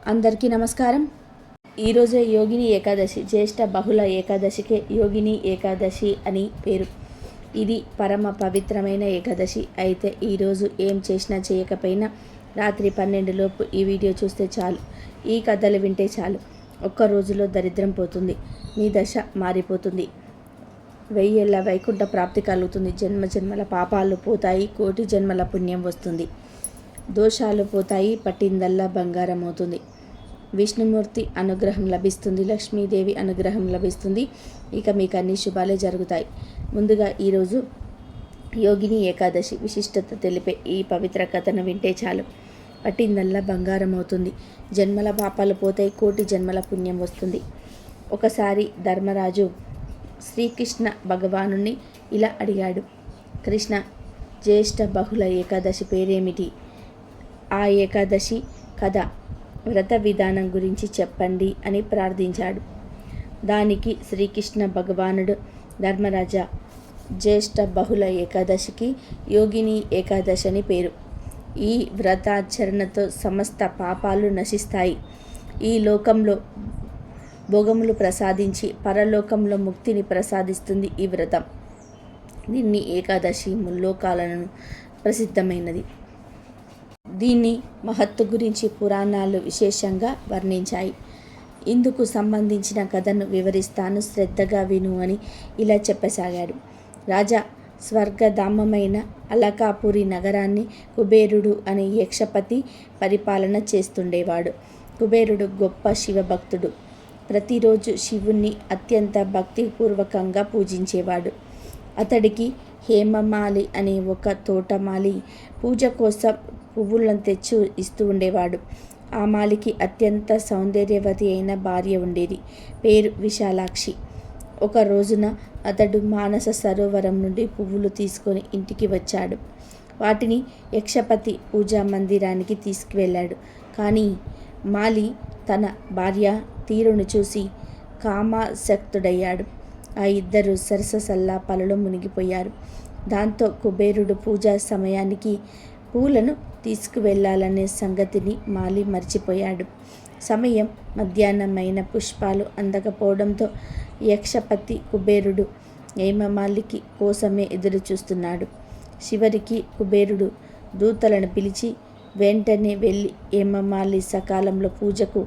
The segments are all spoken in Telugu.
అందరికీ నమస్కారం. ఈరోజే యోగిని ఏకాదశి. జ్యేష్ఠ బహుళ ఏకాదశికే యోగిని ఏకాదశి అని పేరు. ఇది పరమ పవిత్రమైన ఏకాదశి. అయితే ఈరోజు ఏం చేసినా చేయకపోయినా రాత్రి 12 లోపు ఈ వీడియో చూస్తే చాలు, ఈ కథలు వింటే చాలు, ఒక్క రోజులో దరిద్రం పోతుంది, మీ దశ మారిపోతుంది, 1000 ఏళ్ల వైకుంఠ ప్రాప్తి కలుగుతుంది, జన్మ జన్మల పాపాలు పోతాయి, కోటి జన్మల పుణ్యం వస్తుంది, దోషాలు పోతాయి, పట్టిందల్లా బంగారం అవుతుంది, విష్ణుమూర్తి అనుగ్రహం లభిస్తుంది, లక్ష్మీదేవి అనుగ్రహం లభిస్తుంది. ఇక మీకు అన్ని శుభాలే జరుగుతాయి. ముందుగా ఈరోజు యోగిని ఏకాదశి విశిష్టత తెలిపే ఈ పవిత్ర కథను వింటే చాలు, పట్టిందల్లా బంగారం అవుతుంది, జన్మల పాపాలు పోతాయి, కోటి జన్మల పుణ్యం వస్తుంది. ఒకసారి ధర్మరాజు శ్రీకృష్ణ భగవానుని ఇలా అడిగాడు, కృష్ణ, జ్యేష్ఠ బహుళ ఏకాదశి పేరేమిటి? ఆ ఏకాదశి కథ, వ్రత విధానం గురించి చెప్పండి అని ప్రార్థించాడు. దానికి శ్రీకృష్ణ భగవానుడు, ధర్మరాజా, జ్యేష్ఠ బహుళ ఏకాదశికి యోగిని ఏకాదశి అని పేరు. ఈ వ్రతాచరణతో సమస్త పాపాలు నశిస్తాయి. ఈ లోకంలో భోగములు ప్రసాదించి పరలోకంలో ముక్తిని ప్రసాదిస్తుంది ఈ వ్రతం. దీన్ని ఏకాదశి ముల్లోకాలను ప్రసిద్ధమైనది. దీని మహత్తు గురించి పురాణాలు విశేషంగా వర్ణించాయి. ఇందుకు సంబంధించిన కథను వివరిస్తాను, శ్రద్ధగా విను అని ఇలా చెప్పసాగాడు. రాజా, స్వర్గధామమైన అలకాపురి నగరాన్ని కుబేరుడు అనే యక్షపతి పరిపాలన చేస్తుండేవాడు. కుబేరుడు గొప్ప శివభక్తుడు. ప్రతిరోజు శివుణ్ణి అత్యంత భక్తిపూర్వకంగా పూజించేవాడు. అతడికి హేమమాలి అనే ఒక తోటమాలి పూజ కోసం పువ్వులను తెచ్చి ఇస్తూ ఉండేవాడు. ఆ మాలికి అత్యంత సౌందర్యవతి అయిన భార్య ఉండేది. పేరు విశాలాక్షి. ఒక రోజున అతడు మానస సరోవరం నుండి పువ్వులు తీసుకొని ఇంటికి వచ్చాడు. వాటిని యక్షపతి పూజా మందిరానికి తీసుకువెళ్ళాడు. కానీ మాలి తన భార్య తీరును చూసి కామాసక్తుడయ్యాడు. ఆ ఇద్దరు సరస సల్లాపాలలో మునిగిపోయారు. దాంతో కుబేరుడు పూజా సమయానికి పూలను తీసుకువెళ్ళాలనే సంగతిని మాలి మర్చిపోయాడు. సమయం మధ్యాహ్నమైన పుష్పాలు అందకపోవడంతో యక్షపతి కుబేరుడు హేమమాలికి కోసమే ఎదురు చూస్తున్నాడు. చివరికి కుబేరుడు దూతలను పిలిచి వెంటనే వెళ్ళి హేమమాలి సకాలంలో పూజకు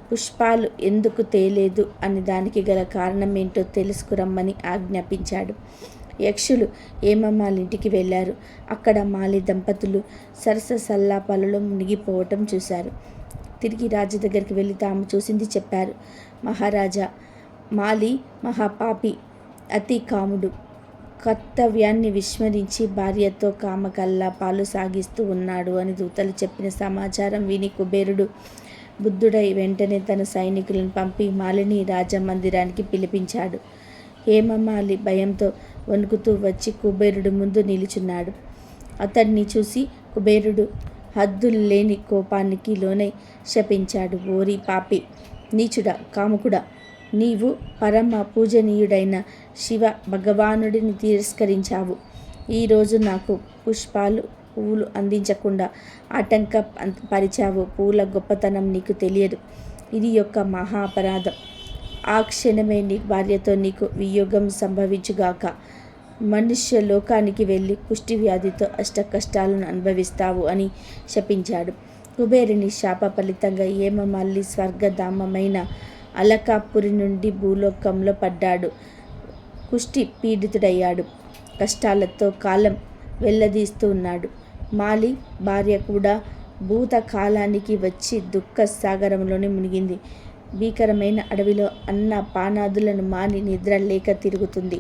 పుష్పాలు ఎందుకు తేలేదు అని దానికి గల కారణమేంటో తెలుసుకురమ్మని ఆజ్ఞాపించాడు. యక్షులు హేమమాలింటికి వెళ్ళారు. అక్కడ మాలి దంపతులు సరస సల్లాపాలలో మునిగిపోవటం చూశారు. తిరిగి రాజు దగ్గరికి వెళ్ళి తాము చూసింది చెప్పారు. మహారాజా, మాలి మహాపాపి, అతి కాముడు, కర్తవ్యాన్ని విస్మరించి భార్యతో కామకల్లాపాలు సాగిస్తూ ఉన్నాడు అని దూతలు చెప్పిన సమాచారం విని కుబేరుడు బుద్ధుడై వెంటనే తన సైనికులను పంపి మాలిని రాజమందిరానికి పిలిపించాడు. హేమమాలి భయంతో వణుకుతూ వచ్చి కుబేరుడు ముందు నిలుచున్నాడు. అతడిని చూసి కుబేరుడు హద్దులు లేని కోపానికి లోనై శపించాడు. ఓరి పాపి, నీచుడా, కాముకుడా, నీవు పరమ పూజనీయుడైన శివ భగవానుడిని తిరస్కరించావు. ఈరోజు నాకు పువ్వులు అందించకుండా ఆటంక పరిచావు. పూల గొప్పతనం నీకు తెలియదు. ఇది యొక్క మహా అపరాధం. ఆ క్షణమే నీ భార్యతో నీకు వియోగం సంభవించుగాక. మనుష్య లోకానికి వెళ్ళి కుష్టి వ్యాధితో అష్ట కష్టాలను అనుభవిస్తావు అని శపించాడు. కుబేరుని శాప ఫలితంగా హేమమాలి స్వర్గధామమైన అలకాపురి నుండి భూలోకంలో పడ్డాడు. కుష్టి పీడితుడయ్యాడు. కష్టాలతో కాలం వెళ్ళదీస్తూ ఉన్నాడు. మాలి భార్య కూడా భూతకాలానికి వచ్చి దుఃఖ సాగరంలోనే మునిగింది. భీకరమైన అడవిలో అన్న పానాదులను మాని నిద్ర లేక తిరుగుతుంది.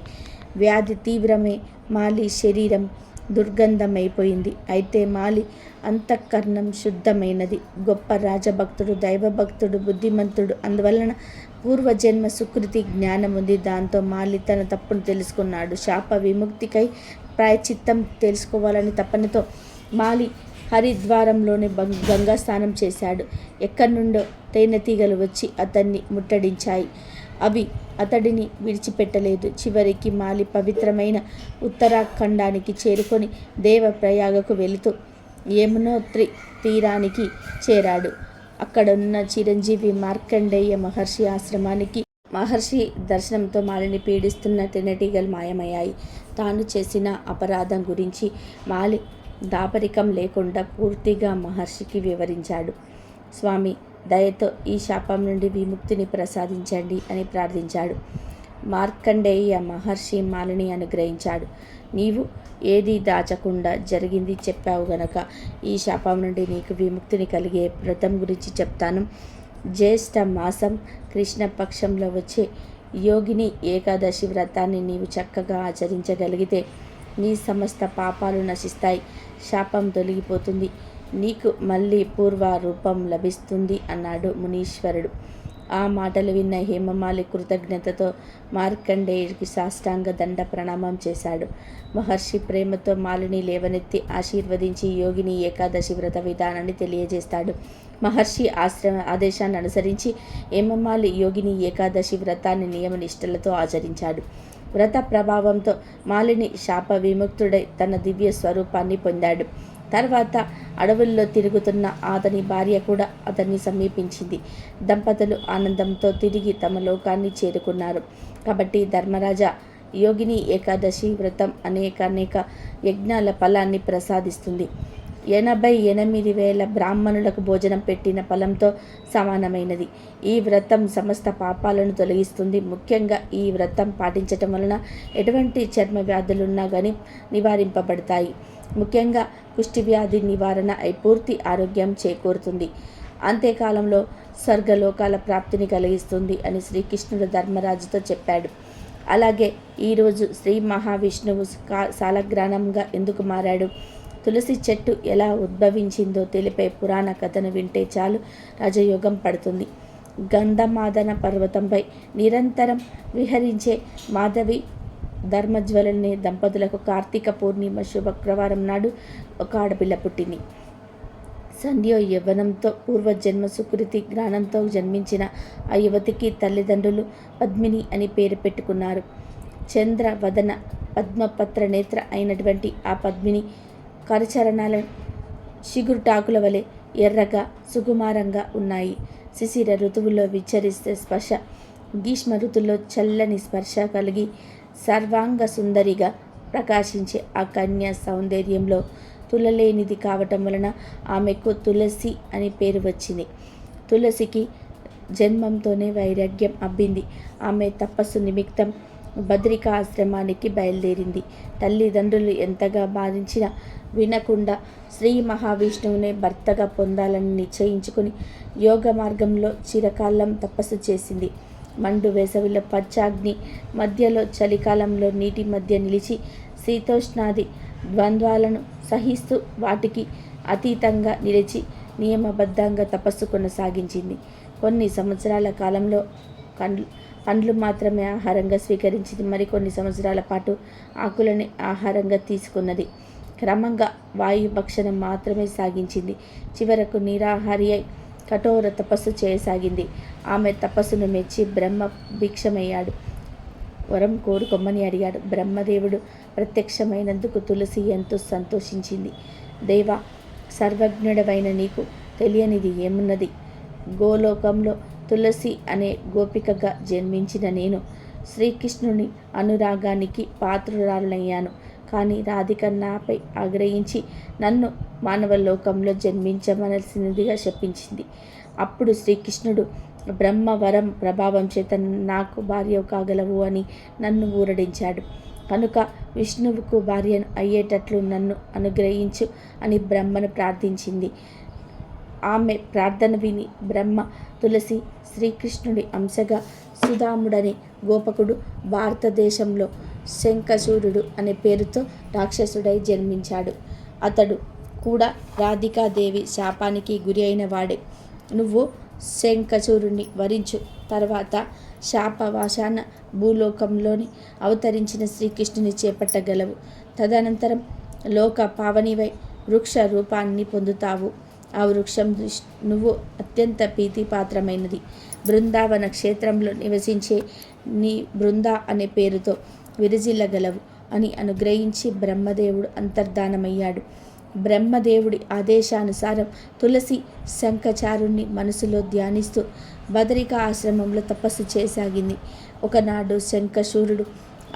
వ్యాధి తీవ్రమే. మాలి శరీరం దుర్గంధమైపోయింది. అయితే మాలి అంతఃకరణం శుద్ధమైనది. గొప్ప రాజభక్తుడు, దైవభక్తుడు, బుద్ధిమంతుడు. అందువలన పూర్వజన్మ సుకృతి జ్ఞానం ఉంది. దాంతో మాలి తన తప్పును తెలుసుకున్నాడు. శాప విముక్తికై ప్రాయశ్చిత్తం తెలుసుకోవాలని తపనతో మాలి హరిద్వారంలోని గంగా స్నానం చేశాడు. ఎక్కడి నుండో తేనెటీగలు వచ్చి అతన్ని ముట్టడించాయి. అవి అతడిని విడిచిపెట్టలేదు. చివరికి మాలి పవిత్రమైన ఉత్తరాఖండానికి చేరుకొని దేవప్రయాగకు వెళుతూ యమునోత్రి తీరానికి చేరాడు. అక్కడున్న చిరంజీవి మార్కండేయ మహర్షి ఆశ్రమానికి మహర్షి దర్శనంతో మాలిని పీడిస్తున్న తేనెటీగలు మాయమయ్యాయి. తాను చేసిన అపరాధం గురించి మాలి దాపరికం లేకుండా పూర్తిగా మహర్షికి వివరించాడు. స్వామి, దయతో ఈ శాపం నుండి విముక్తిని ప్రసాదించండి అని ప్రార్థించాడు. మార్కండేయ మహర్షి మాలిని అనుగ్రహించాడు. నీవు ఏది దాచకుండా జరిగింది చెప్పావు గనక ఈ శాపం నుండి నీకు విముక్తిని కలిగే వ్రతం గురించి చెప్తాను. జ్యేష్ఠ మాసం కృష్ణపక్షంలో వచ్చే యోగిని ఏకాదశి వ్రతాన్ని నీవు చక్కగా ఆచరించగలిగితే నీ సమస్త పాపాలు నశిస్తాయి, శాపం తొలగిపోతుంది, నీకు మళ్ళీ పూర్వ రూపం లభిస్తుంది అన్నాడు మునీశ్వరుడు. ఆ మాటలు విన్న హేమమాలి కృతజ్ఞతతో మార్కండేయుడికి సాష్టాంగ దండ ప్రణామం చేశాడు. మహర్షి ప్రేమతో మాలిని లేవనెత్తి ఆశీర్వదించి యోగిని ఏకాదశి వ్రత విధానాన్ని తెలియజేస్తాడు. మహర్షి ఆదేశాన్ని అనుసరించి హేమమాలి యోగిని ఏకాదశి వ్రతాన్ని నియమనిష్టలతో ఆచరించాడు. వ్రత ప్రభావంతో మాలిని శాప విముక్తుడై తన దివ్య స్వరూపాన్ని పొందాడు. తర్వాత అడవుల్లో తిరుగుతున్న అతని భార్య కూడా అతన్ని సమీపించింది. దంపతులు ఆనందంతో తిరిగి తమ లోకాన్ని చేరుకున్నారు. కాబట్టి ధర్మరాజా, యోగిని ఏకాదశి వ్రతం అనేక యజ్ఞాల ఫలాన్ని ప్రసాదిస్తుంది. 88,000 బ్రాహ్మణులకు భోజనం పెట్టిన ఫలంతో సమానమైనది. ఈ వ్రతం సమస్త పాపాలను తొలగిస్తుంది. ముఖ్యంగా ఈ వ్రతం పాటించటం వలన ఎటువంటి చర్మ వ్యాధులున్నా కానీ నివారింపబడతాయి. ముఖ్యంగా కుష్టి వ్యాధి నివారణ అయి పూర్తి ఆరోగ్యం చేకూరుతుంది. అంత్యకాలంలో స్వర్గలోకాల ప్రాప్తిని కలిగిస్తుంది అని శ్రీకృష్ణుడు ధర్మరాజుతో చెప్పాడు. అలాగే ఈరోజు శ్రీ మహావిష్ణువు సాలగ్రామంగా ఎందుకు మారాడు, తులసి చెట్టు ఎలా ఉద్భవించిందో తెలిపే పురాణ కథను వింటే చాలు రాజయోగం పడుతుంది. గంధమాదన పర్వతంపై నిరంతరం విహరించే మాధవి ధర్మజ్వలని దంపతులకు కార్తీక పూర్ణిమ శుభక్రవారం నాడు ఒక ఆడపిల్ల పుట్టింది. సంధ్యో యవ్వనంతో పూర్వజన్మ సుకృతి జ్ఞానంతో జన్మించిన ఆ యువతికి తల్లిదండ్రులు పద్మిని అని పేరు పెట్టుకున్నారు. చంద్ర వదన పద్మపత్ర నేత్ర అయినటువంటి ఆ పద్మిని కరచరణాల చిగురుటాకుల వలె ఎర్రగా సుకుమారంగా ఉన్నాయి. శిశిర ఋతువులో విచరిస్తే స్పర్శ, గ్రీష్మ ఋతువులో చల్లని స్పర్శ కలిగి సర్వాంగ సుందరిగా ప్రకాశించే ఆ కన్య సౌందర్యంలో తులలేనిది కావటం వలన ఆమెకు తులసి అని పేరు వచ్చింది. తులసికి జన్మంతోనే వైరాగ్యం అబ్బింది. ఆమె తపస్సు నిమిత్తం బద్రికా ఆశ్రమానికి బయలుదేరింది. తల్లిదండ్రులు ఎంతగా బాధించినా వినకుండా శ్రీ మహావిష్ణువునే భర్తగా పొందాలని నిశ్చయించుకుని యోగ మార్గంలో చిరకాలం తపస్సు చేసింది. మండు వేసవిలో పచ్చాగ్ని మధ్యలో, చలికాలంలో నీటి మధ్య నిలిచి శీతోష్ణాది ద్వంద్వాలను సహిస్తూ వాటికి అతీతంగా నిలిచి నియమబద్ధంగా తపస్సు కొనసాగించింది. కొన్ని సంవత్సరాల కాలంలో పండ్లు మాత్రమే ఆహారంగా స్వీకరించింది. మరికొన్ని సంవత్సరాల పాటు ఆకులని ఆహారంగా తీసుకున్నది. క్రమంగా వాయుభక్షణం మాత్రమే సాగించింది. చివరకు నిరాహారి అయి కఠోర తపస్సు చేయసాగింది. ఆమె తపస్సును మెచ్చి బ్రహ్మ భిక్షమయ్యాడు. వరం కోరుకొమ్మని అడిగాడు. బ్రహ్మదేవుడు ప్రత్యక్షమైనందుకు తులసి ఎంతో సంతోషించింది. దేవా, సర్వజ్ఞుడవైన నీకు తెలియనిది ఏమున్నది? గోలోకంలో తులసి అనే గోపికగా జన్మించిన నేను శ్రీకృష్ణుని అనురాగానికి పాత్రురాలయ్యాను. కానీ రాధిక నాపై ఆగ్రహించి నన్ను మానవలోకంలో జన్మించవలసినదిగా శపించింది. అప్పుడు శ్రీకృష్ణుడు బ్రహ్మవరం ప్రభావం చేత నాకు భార్య కాగలవు అని నన్ను ఊరడించాడు. కనుక విష్ణువుకు భార్యను అయ్యేటట్లు నన్ను అనుగ్రహించు అని బ్రహ్మను ప్రార్థించింది. ఆమె ప్రార్థన విని బ్రహ్మ తులసి శ్రీకృష్ణుడి అంశగా సుధాముడనే గోపకుడు భారతదేశంలో శంఖచూడుడు అనే పేరుతో రాక్షసుడై జన్మించాడు. అతడు కూడా రాధికాదేవి శాపానికి గురి అయిన వాడే. నువ్వు శంఖచూరుణ్ణి వరించు. తర్వాత శాపవాశాన భూలోకంలోని అవతరించిన శ్రీకృష్ణుని చేపట్టగలవు. తదనంతరం లోక పావనివై వృక్ష రూపాన్ని పొందుతావు. ఆ వృక్షం నువ్వు అత్యంత ప్రీతిపాత్రమైనది. బృందావన క్షేత్రంలో నివసించే నీ బృంద అనే పేరుతో విరజిల్లగలవు అని అనుగ్రహించి బ్రహ్మదేవుడు అంతర్ధానమయ్యాడు. బ్రహ్మదేవుడి ఆదేశానుసారం తులసి శంఖచారుణ్ణి మనసులో ధ్యానిస్తూ బదరికా ఆశ్రమంలో తపస్సు చేయసాగింది. ఒకనాడు శంఖచూరుడు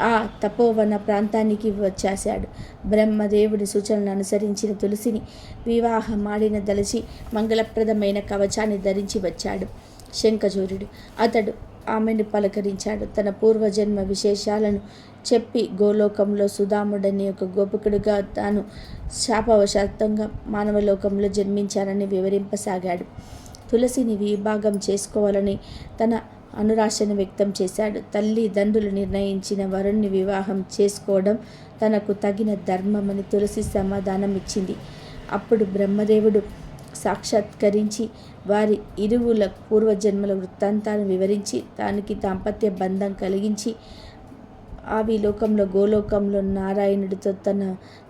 ఆ తపోవన ప్రాంతానికి వచ్చేశాడు. బ్రహ్మదేవుడి సూచనలు అనుసరించిన తులసిని వివాహమాడిన దలచి మంగళప్రదమైన కవచాన్ని ధరించి వచ్చాడు శంఖచూరుడు. అతడు ఆమెను పలకరించాడు. తన పూర్వజన్మ విశేషాలను చెప్పి గోలోకంలో సుధాముడనే ఒక గోపికుడుగా తాను శాపవశాత్తంగా మానవలోకంలో జన్మించానని వివరింపసాగాడు. తులసిని విభాగం చేసుకోవాలని తన అనురాశను వ్యక్తం చేశాడు. తల్లిదండ్రులు నిర్ణయించిన వరుణ్ణి వివాహం చేసుకోవడం తనకు తగిన ధర్మమని తులసి సమాధానం ఇచ్చింది. అప్పుడు బ్రహ్మదేవుడు సాక్షాత్కరించి వారి ఇరువుల పూర్వజన్మల వృత్తాంతాన్ని వివరించి దానికి దాంపత్య బంధం కలిగించి ఆవి లోకంలో గోలోకంలో నారాయణుడితో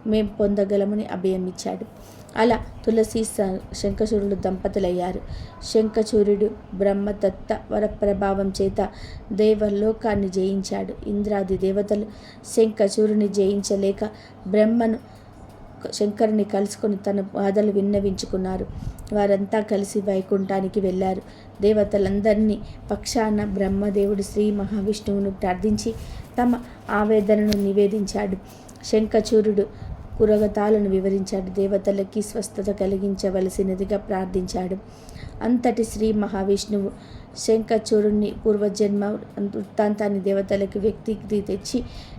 మేం పొందగలమని అభయమిచ్చాడు. అలా తులసి శంఖచూరుడు దంపతులయ్యారు. శంఖచూరుడు బ్రహ్మదత్త వరప్రభావం చేత దేవలోకాన్ని జయించాడు. ఇంద్రాది దేవతలు శంఖచూరుని జయించలేక బ్రహ్మను శంకరుని కలుసుకొని తన బాధలు విన్నవించుకున్నారు. వారంతా కలిసి వైకుంఠానికి వెళ్ళారు. దేవతలందరినీ పక్షాన బ్రహ్మదేవుడు శ్రీ మహావిష్ణువును ప్రార్థించి తమ ఆవేదనను నివేదించాడు. శంఖచూరుడు పురోగతాలను వివరించాడు. దేవతలకి స్వస్థత కలిగించవలసినదిగా ప్రార్థించాడు. అంతటి శ్రీ మహావిష్ణువు శంఖచూరుణ్ణి పూర్వజన్మ వృత్తాంతాన్ని దేవతలకు వ్యక్తికి తెచ్చి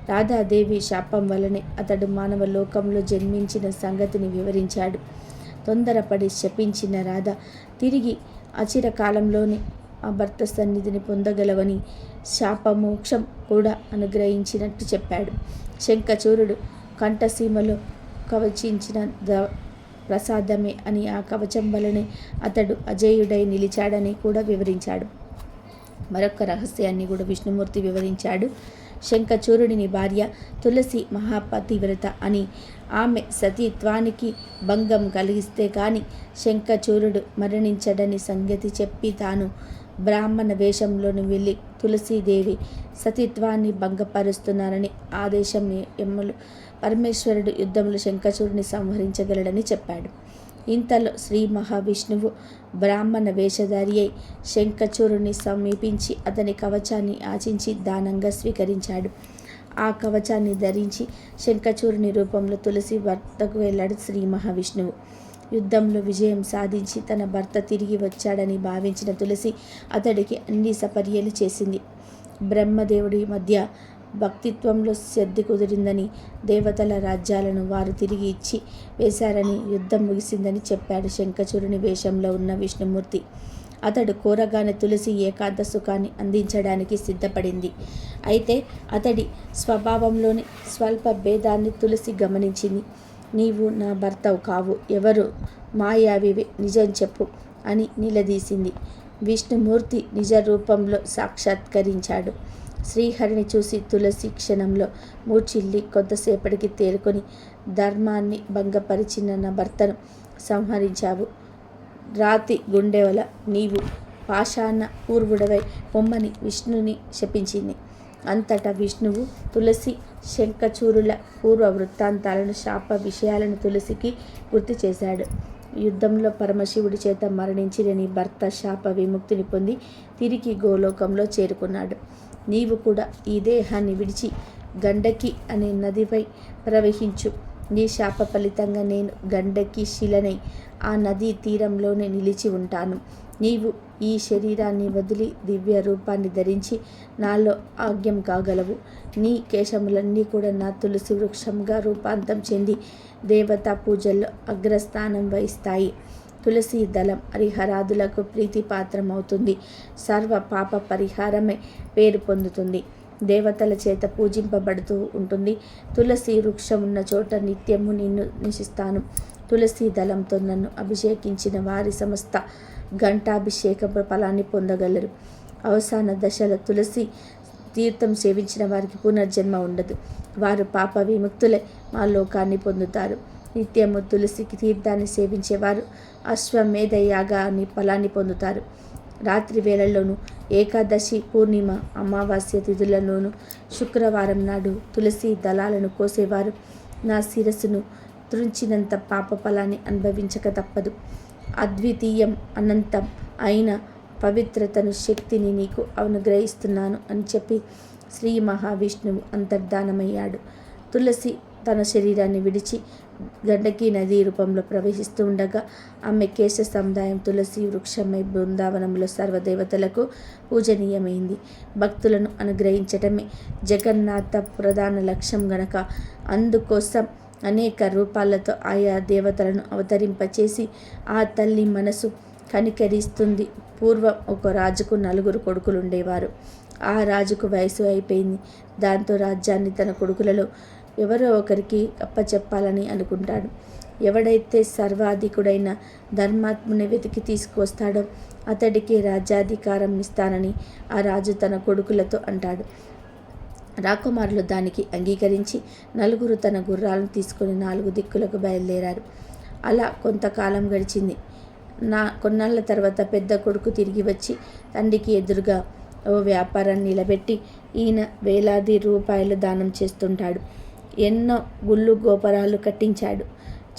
రాధాదేవి శాపం వలనే అతడు మానవ లోకంలో జన్మించిన సంగతిని వివరించాడు. తొందరపడి శపించిన రాధ తిరిగి అచిరకాలంలోనే ఆ భర్త సన్నిధిని పొందగలవని శాపమోక్షం కూడా అనుగ్రహించినట్టు చెప్పాడు. శంఖచూరుడు కంఠసీమలో కవచించిన ప్రసాదమే అని ఆ కవచం వలనే అతడు అజేయుడై నిలిచాడని కూడా వివరించాడు. మరొక రహస్యాన్ని కూడా విష్ణుమూర్తి వివరించాడు. శంఖచూరుడిని భార్య తులసి మహాపతివ్రత అని, ఆమె సతీత్వానికి భంగం కలిగిస్తే కానీ శంఖచూరుడు మరణించడని సంగతి చెప్పి తాను బ్రాహ్మణ వేషంలోని వెళ్ళి తులసీదేవి సతీత్వాన్ని భంగపరుస్తున్నారని ఆదేశం ఎమ్మలు పరమేశ్వరుడు యుద్ధంలో శంఖచూరుని సంహరించగలడని చెప్పాడు. ఇంతలో శ్రీ మహావిష్ణువు బ్రాహ్మణ వేషధారి అయి శంఖచూరుని సమీపించి అతని కవచాన్ని ఆచించి దానంగా స్వీకరించాడు. ఆ కవచాన్ని ధరించి శంఖచూరుని రూపంలో తులసి భర్తకు వెళ్ళాడు శ్రీ మహావిష్ణువు. యుద్ధంలో విజయం సాధించి తన భర్త తిరిగి వచ్చాడని భావించిన తులసి అతడికి అన్ని సపర్యలు చేసింది. బ్రహ్మదేవుడి మధ్య భక్తిత్వంలో సిద్ధి కుదిరిందని, దేవతల రాజ్యాలను వారు తిరిగి ఇచ్చి వేశారని, యుద్ధం ముగిసిందని చెప్పాడు శంఖచూరుని వేషంలో ఉన్న విష్ణుమూర్తి. అతడు కోరగానే తులసి ఏకాంత సుఖాన్ని అందించడానికి సిద్ధపడింది. అయితే అతడి స్వభావంలోని స్వల్ప భేదాన్ని తులసి గమనించింది. నీవు నా భర్తవు కావు, ఎవరు మాయావివి, నిజం చెప్పు అని నిలదీసింది. విష్ణుమూర్తి నిజ రూపంలో సాక్షాత్కరించాడు. శ్రీహరిని చూసి తులసి క్షణంలో మూర్చిల్లి కొంతసేపటికి తేరుకొని, ధర్మాన్ని భంగపరిచిన నా భర్తను సంహరించావు. రాతి గుండెవల నీవు పాషాణ పూర్వుడవై పొమ్మని విష్ణుని శపించింది. అంతటా విష్ణువు తులసి శంఖచూరుల పూర్వ వృత్తాంతాలను, శాప విషయాలను తులసికి గుర్తు చేశాడు. యుద్ధంలో పరమశివుడి చేత మరణించిన నీ భర్త శాప విముక్తిని పొంది తిరిగి గోలోకంలో చేరుకున్నాడు. నీవు కూడా ఈ దేహాన్ని విడిచి గండకి అనే నదిపై ప్రవహించు. నీ శాప ఫలితంగా నేను గండకి శిలనై ఆ నదీ తీరంలోనే నిలిచి ఉంటాను. నీవు ఈ శరీరాన్ని వదిలి దివ్య రూపాన్ని ధరించి నాలో ఆజ్ఞం కాగలవు. నీ కేశములన్నీ కూడా నా తులసి వృక్షంగా రూపాంతం చెంది దేవతా పూజల్లో అగ్రస్థానం వహిస్తాయి. తులసి దళం హరిహరాదులకు ప్రీతిపాత్రం అవుతుంది. సర్వ పాప పరిహారమే పేరు పొందుతుంది. దేవతల చేత పూజింపబడుతూ ఉంటుంది. తులసి వృక్షం ఉన్న చోట నిత్యము నిన్ను నిశిస్తాను. తులసి దళంతో నన్ను అభిషేకించిన వారి సమస్త ఘంటాభిషేక ఫలాన్ని పొందగలరు. అవసాన దశలో తులసి తీర్థం సేవించిన వారికి పునర్జన్మ ఉండదు. వారు పాప విముక్తులై మా లోకాన్ని పొందుతారు. నిత్యము తులసికి తీర్థాన్ని సేవించేవారు అశ్వమేధ యాగాన్ని ఫలాన్ని పొందుతారు. రాత్రి వేళల్లోనూ, ఏకాదశి, పూర్ణిమ, అమావాస్య తిథులలోనూ, శుక్రవారం నాడు తులసి దళాలను కోసేవారు నా శిరస్సును త్రుంచినంత పాప ఫలాన్ని అనుభవించక తప్పదు. అద్వితీయం, అనంతం అయిన పవిత్రతను, శక్తిని నీకు అనుగ్రహిస్తున్నాను అని చెప్పి శ్రీ మహావిష్ణువు అంతర్ధానమయ్యాడు. తులసి తన శరీరాన్ని విడిచి గండకీ నదీ రూపంలో ప్రవహిస్తూ ఉండగా ఆమె కేశ సముదాయం తులసి వృక్షమై బృందావనంలో సర్వదేవతలకు పూజనీయమైంది. భక్తులను అనుగ్రహించటమే జగన్నాథ ప్రధాన లక్ష్యం గనక అందుకోసం అనేక రూపాలతో ఆయా దేవతలను అవతరింపచేసి ఆ తల్లి మనసు కనికరిస్తుంది. పూర్వం ఒక రాజుకు 4 కొడుకులు ఉండేవారు. ఆ రాజుకు వయసు అయిపోయింది. దాంతో రాజ్యాన్ని తన కొడుకులలో ఎవరో ఒకరికి అప్పచెప్పాలని అనుకుంటాడు. ఎవడైతే సర్వాధికుడైన ధర్మాత్ముని వెతికి తీసుకువస్తాడో అతడికి రాజ్యాధికారం ఇస్తానని ఆ రాజు తన కొడుకులతో అంటాడు. రాకుమారులు దానికి అంగీకరించి 4 తన గుర్రాలను తీసుకొని 4 దిక్కులకు బయలుదేరారు. అలా కొంతకాలం గడిచింది. కొన్నాళ్ళ తర్వాత పెద్ద కొడుకు తిరిగి వచ్చి తండ్రికి ఎదురుగా ఓ వ్యాపారాన్ని నిలబెట్టి ఈయన వేలాది రూపాయలు దానం చేస్తుంటాడు. ఎన్నో గుళ్ళు గోపురాలు కట్టించాడు,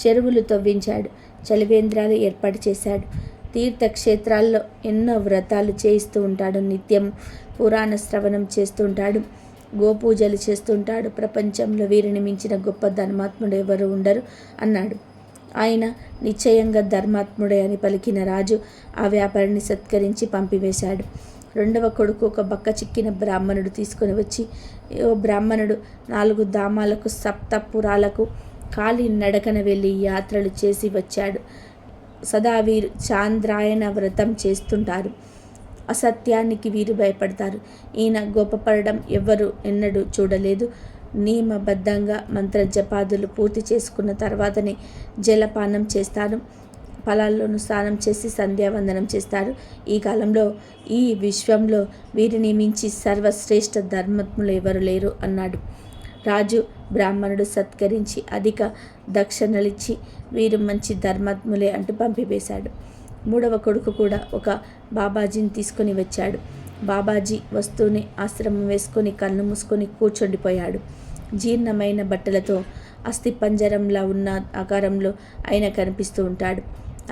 చెరువులు తవ్వించాడు, చలివేంద్రాలు ఏర్పాటు చేశాడు, తీర్థక్షేత్రాల్లో ఎన్నో వ్రతాలు చేయిస్తూ ఉంటాడు. నిత్యం పురాణ శ్రవణం చేస్తుంటాడు, గోపూజలు చేస్తుంటాడు. ప్రపంచంలో వీరిని మించిన గొప్ప ధర్మాత్ముడు ఎవరు ఉండరు అన్నాడు. ఆయన నిశ్చయంగా ధర్మాత్ముడే అని పలికిన రాజు ఆ వ్యాపారిని సత్కరించి పంపివేశాడు. 2వ కొడుకు ఒక బక్క చిక్కిన బ్రాహ్మణుడు తీసుకొని వచ్చి, ఓ బ్రాహ్మణుడు 4 ధామాలకు సప్తపురాలకు కాలి నడకన వెళ్ళి యాత్రలు చేసి వచ్చాడు. సదా వీరు చాంద్రాయణ వ్రతం చేస్తుంటారు. అసత్యానికి వీరు భయపడతారు. ఈయన గోపపడడం ఎవ్వరు ఎన్నడూ చూడలేదు. నియమబద్ధంగా మంత్ర జపాదులు పూర్తి చేసుకున్న తర్వాతనే జలపానం చేస్తారు. ఫలాల్లోనూ స్నానం చేసి సంధ్యావందనం చేస్తారు. ఈ కాలంలో ఈ విశ్వంలో వీరిని మించి సర్వశ్రేష్ఠ ధర్మాత్ములు ఎవరు లేరు అన్నాడు. రాజు బ్రాహ్మణుడు సత్కరించి అధిక దక్షిణలిచ్చి వీరు మంచి ధర్మాత్ములే అంటూ పంపివేశాడు. 3వ కొడుకు కూడా ఒక బాబాజీని తీసుకొని వచ్చాడు. బాబాజీ వస్తూనే ఆశ్రమం వేసుకొని కళ్ళు మూసుకొని కూర్చొండిపోయాడు. జీర్ణమైన బట్టలతో అస్థిపంజరంలా ఉన్న ఆకారంలో ఆయన కనిపిస్తూ ఉంటాడు.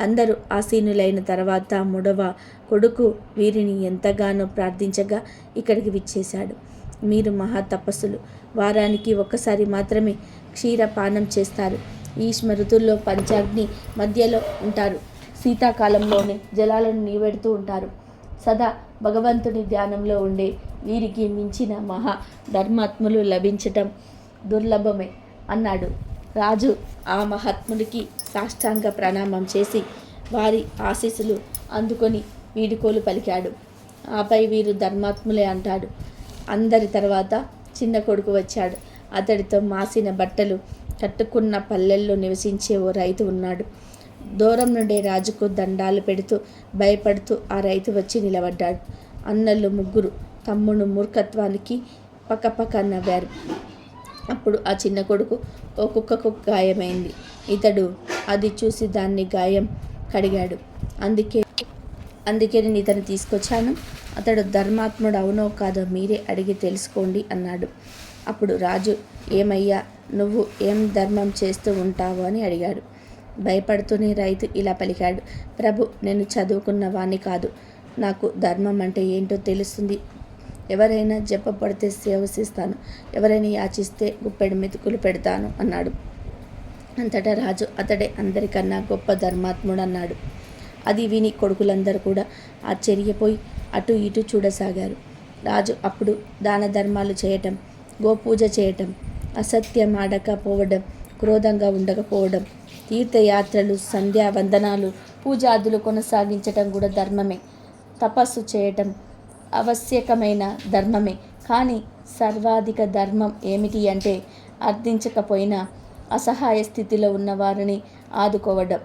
అందరూ ఆసీనులైన తర్వాత 3వ కొడుకు వీరిని ఎంతగానో ప్రార్థించగా ఇక్కడికి విచ్చేశాడు. మీరు మహా తపస్సులు, వారానికి ఒక్కసారి మాత్రమే క్షీరపానం చేస్తారు. ఈ ఋతుల్లో పంచాగ్ని మధ్యలో ఉంటారు. శీతాకాలంలోనే జలాలను నీవెడుతూ ఉంటారు. సదా భగవంతుని ధ్యానంలో ఉండే వీరికి మించిన మహా ధర్మాత్ములు లభించటం దుర్లభమే అన్నాడు. రాజు ఆ మహాత్ముడికి సాష్టాంగ ప్రణామం చేసి వారి ఆశీస్సులు అందుకొని వీడుకోలు పలికాడు. ఆపై వీరు ధర్మాత్ములే అంటాడు. అందరి తర్వాత చిన్న కొడుకు వచ్చాడు. అతడితో మాసిన బట్టలు కట్టుకున్న పల్లెల్లో నివసించే ఓ రైతు ఉన్నాడు. దూరం నుండే రాజుకు దండాలు పెడుతూ భయపడుతూ ఆ రైతు వచ్చి నిలబడ్డాడు. అన్నలు 3 తమ్ముడు మూర్ఖత్వానికి పక్కపక్క నవ్వారు. అప్పుడు ఆ చిన్న కొడుకు ఓ కుక్కకు గాయమైంది. ఇతడు అది చూసి దాన్ని గాయం కడిగాడు. అందుకే నేను ఇతను తీసుకొచ్చాను. అతడు ధర్మాత్ముడు అవునో కాదో మీరే అడిగి తెలుసుకోండి అన్నాడు. అప్పుడు రాజు, ఏమయ్యా, నువ్వు ఏం ధర్మం చేస్తూ ఉంటావు అని అడిగాడు. భయపడుతూనే రైతు ఇలా పలికాడు. ప్రభు, నేను చదువుకున్న వాణ్ణి కాదు. నాకు ధర్మం అంటే ఏంటో తెలుస్తుంది. ఎవరైనా జపపడితే సేవసిస్తాను, ఎవరైనా యాచిస్తే గుప్పెడు మెతుకులు పెడతాను అన్నాడు. అంతటా రాజు అతడే అందరికన్నా గొప్ప ధర్మాత్ముడు అన్నాడు. అది విని కొడుకులందరూ కూడా ఆశ్చర్యపోయి అటు ఇటు చూడసాగారు. రాజు అప్పుడు దాన ధర్మాలు చేయటం, గోపూజ చేయటం, అసత్యం ఆడకపోవడం, క్రోధంగా ఉండకపోవడం, తీర్థయాత్రలు, సంధ్యావందనాలు, పూజాదులు కొనసాగించటం కూడా ధర్మమే. తపస్సు చేయటం ఆవశ్యకమైన ధర్మమే. కానీ సర్వాధిక ధర్మం ఏమిటి అంటే అర్థించకపోయినా అసహాయ స్థితిలో ఉన్నవారిని ఆదుకోవడం,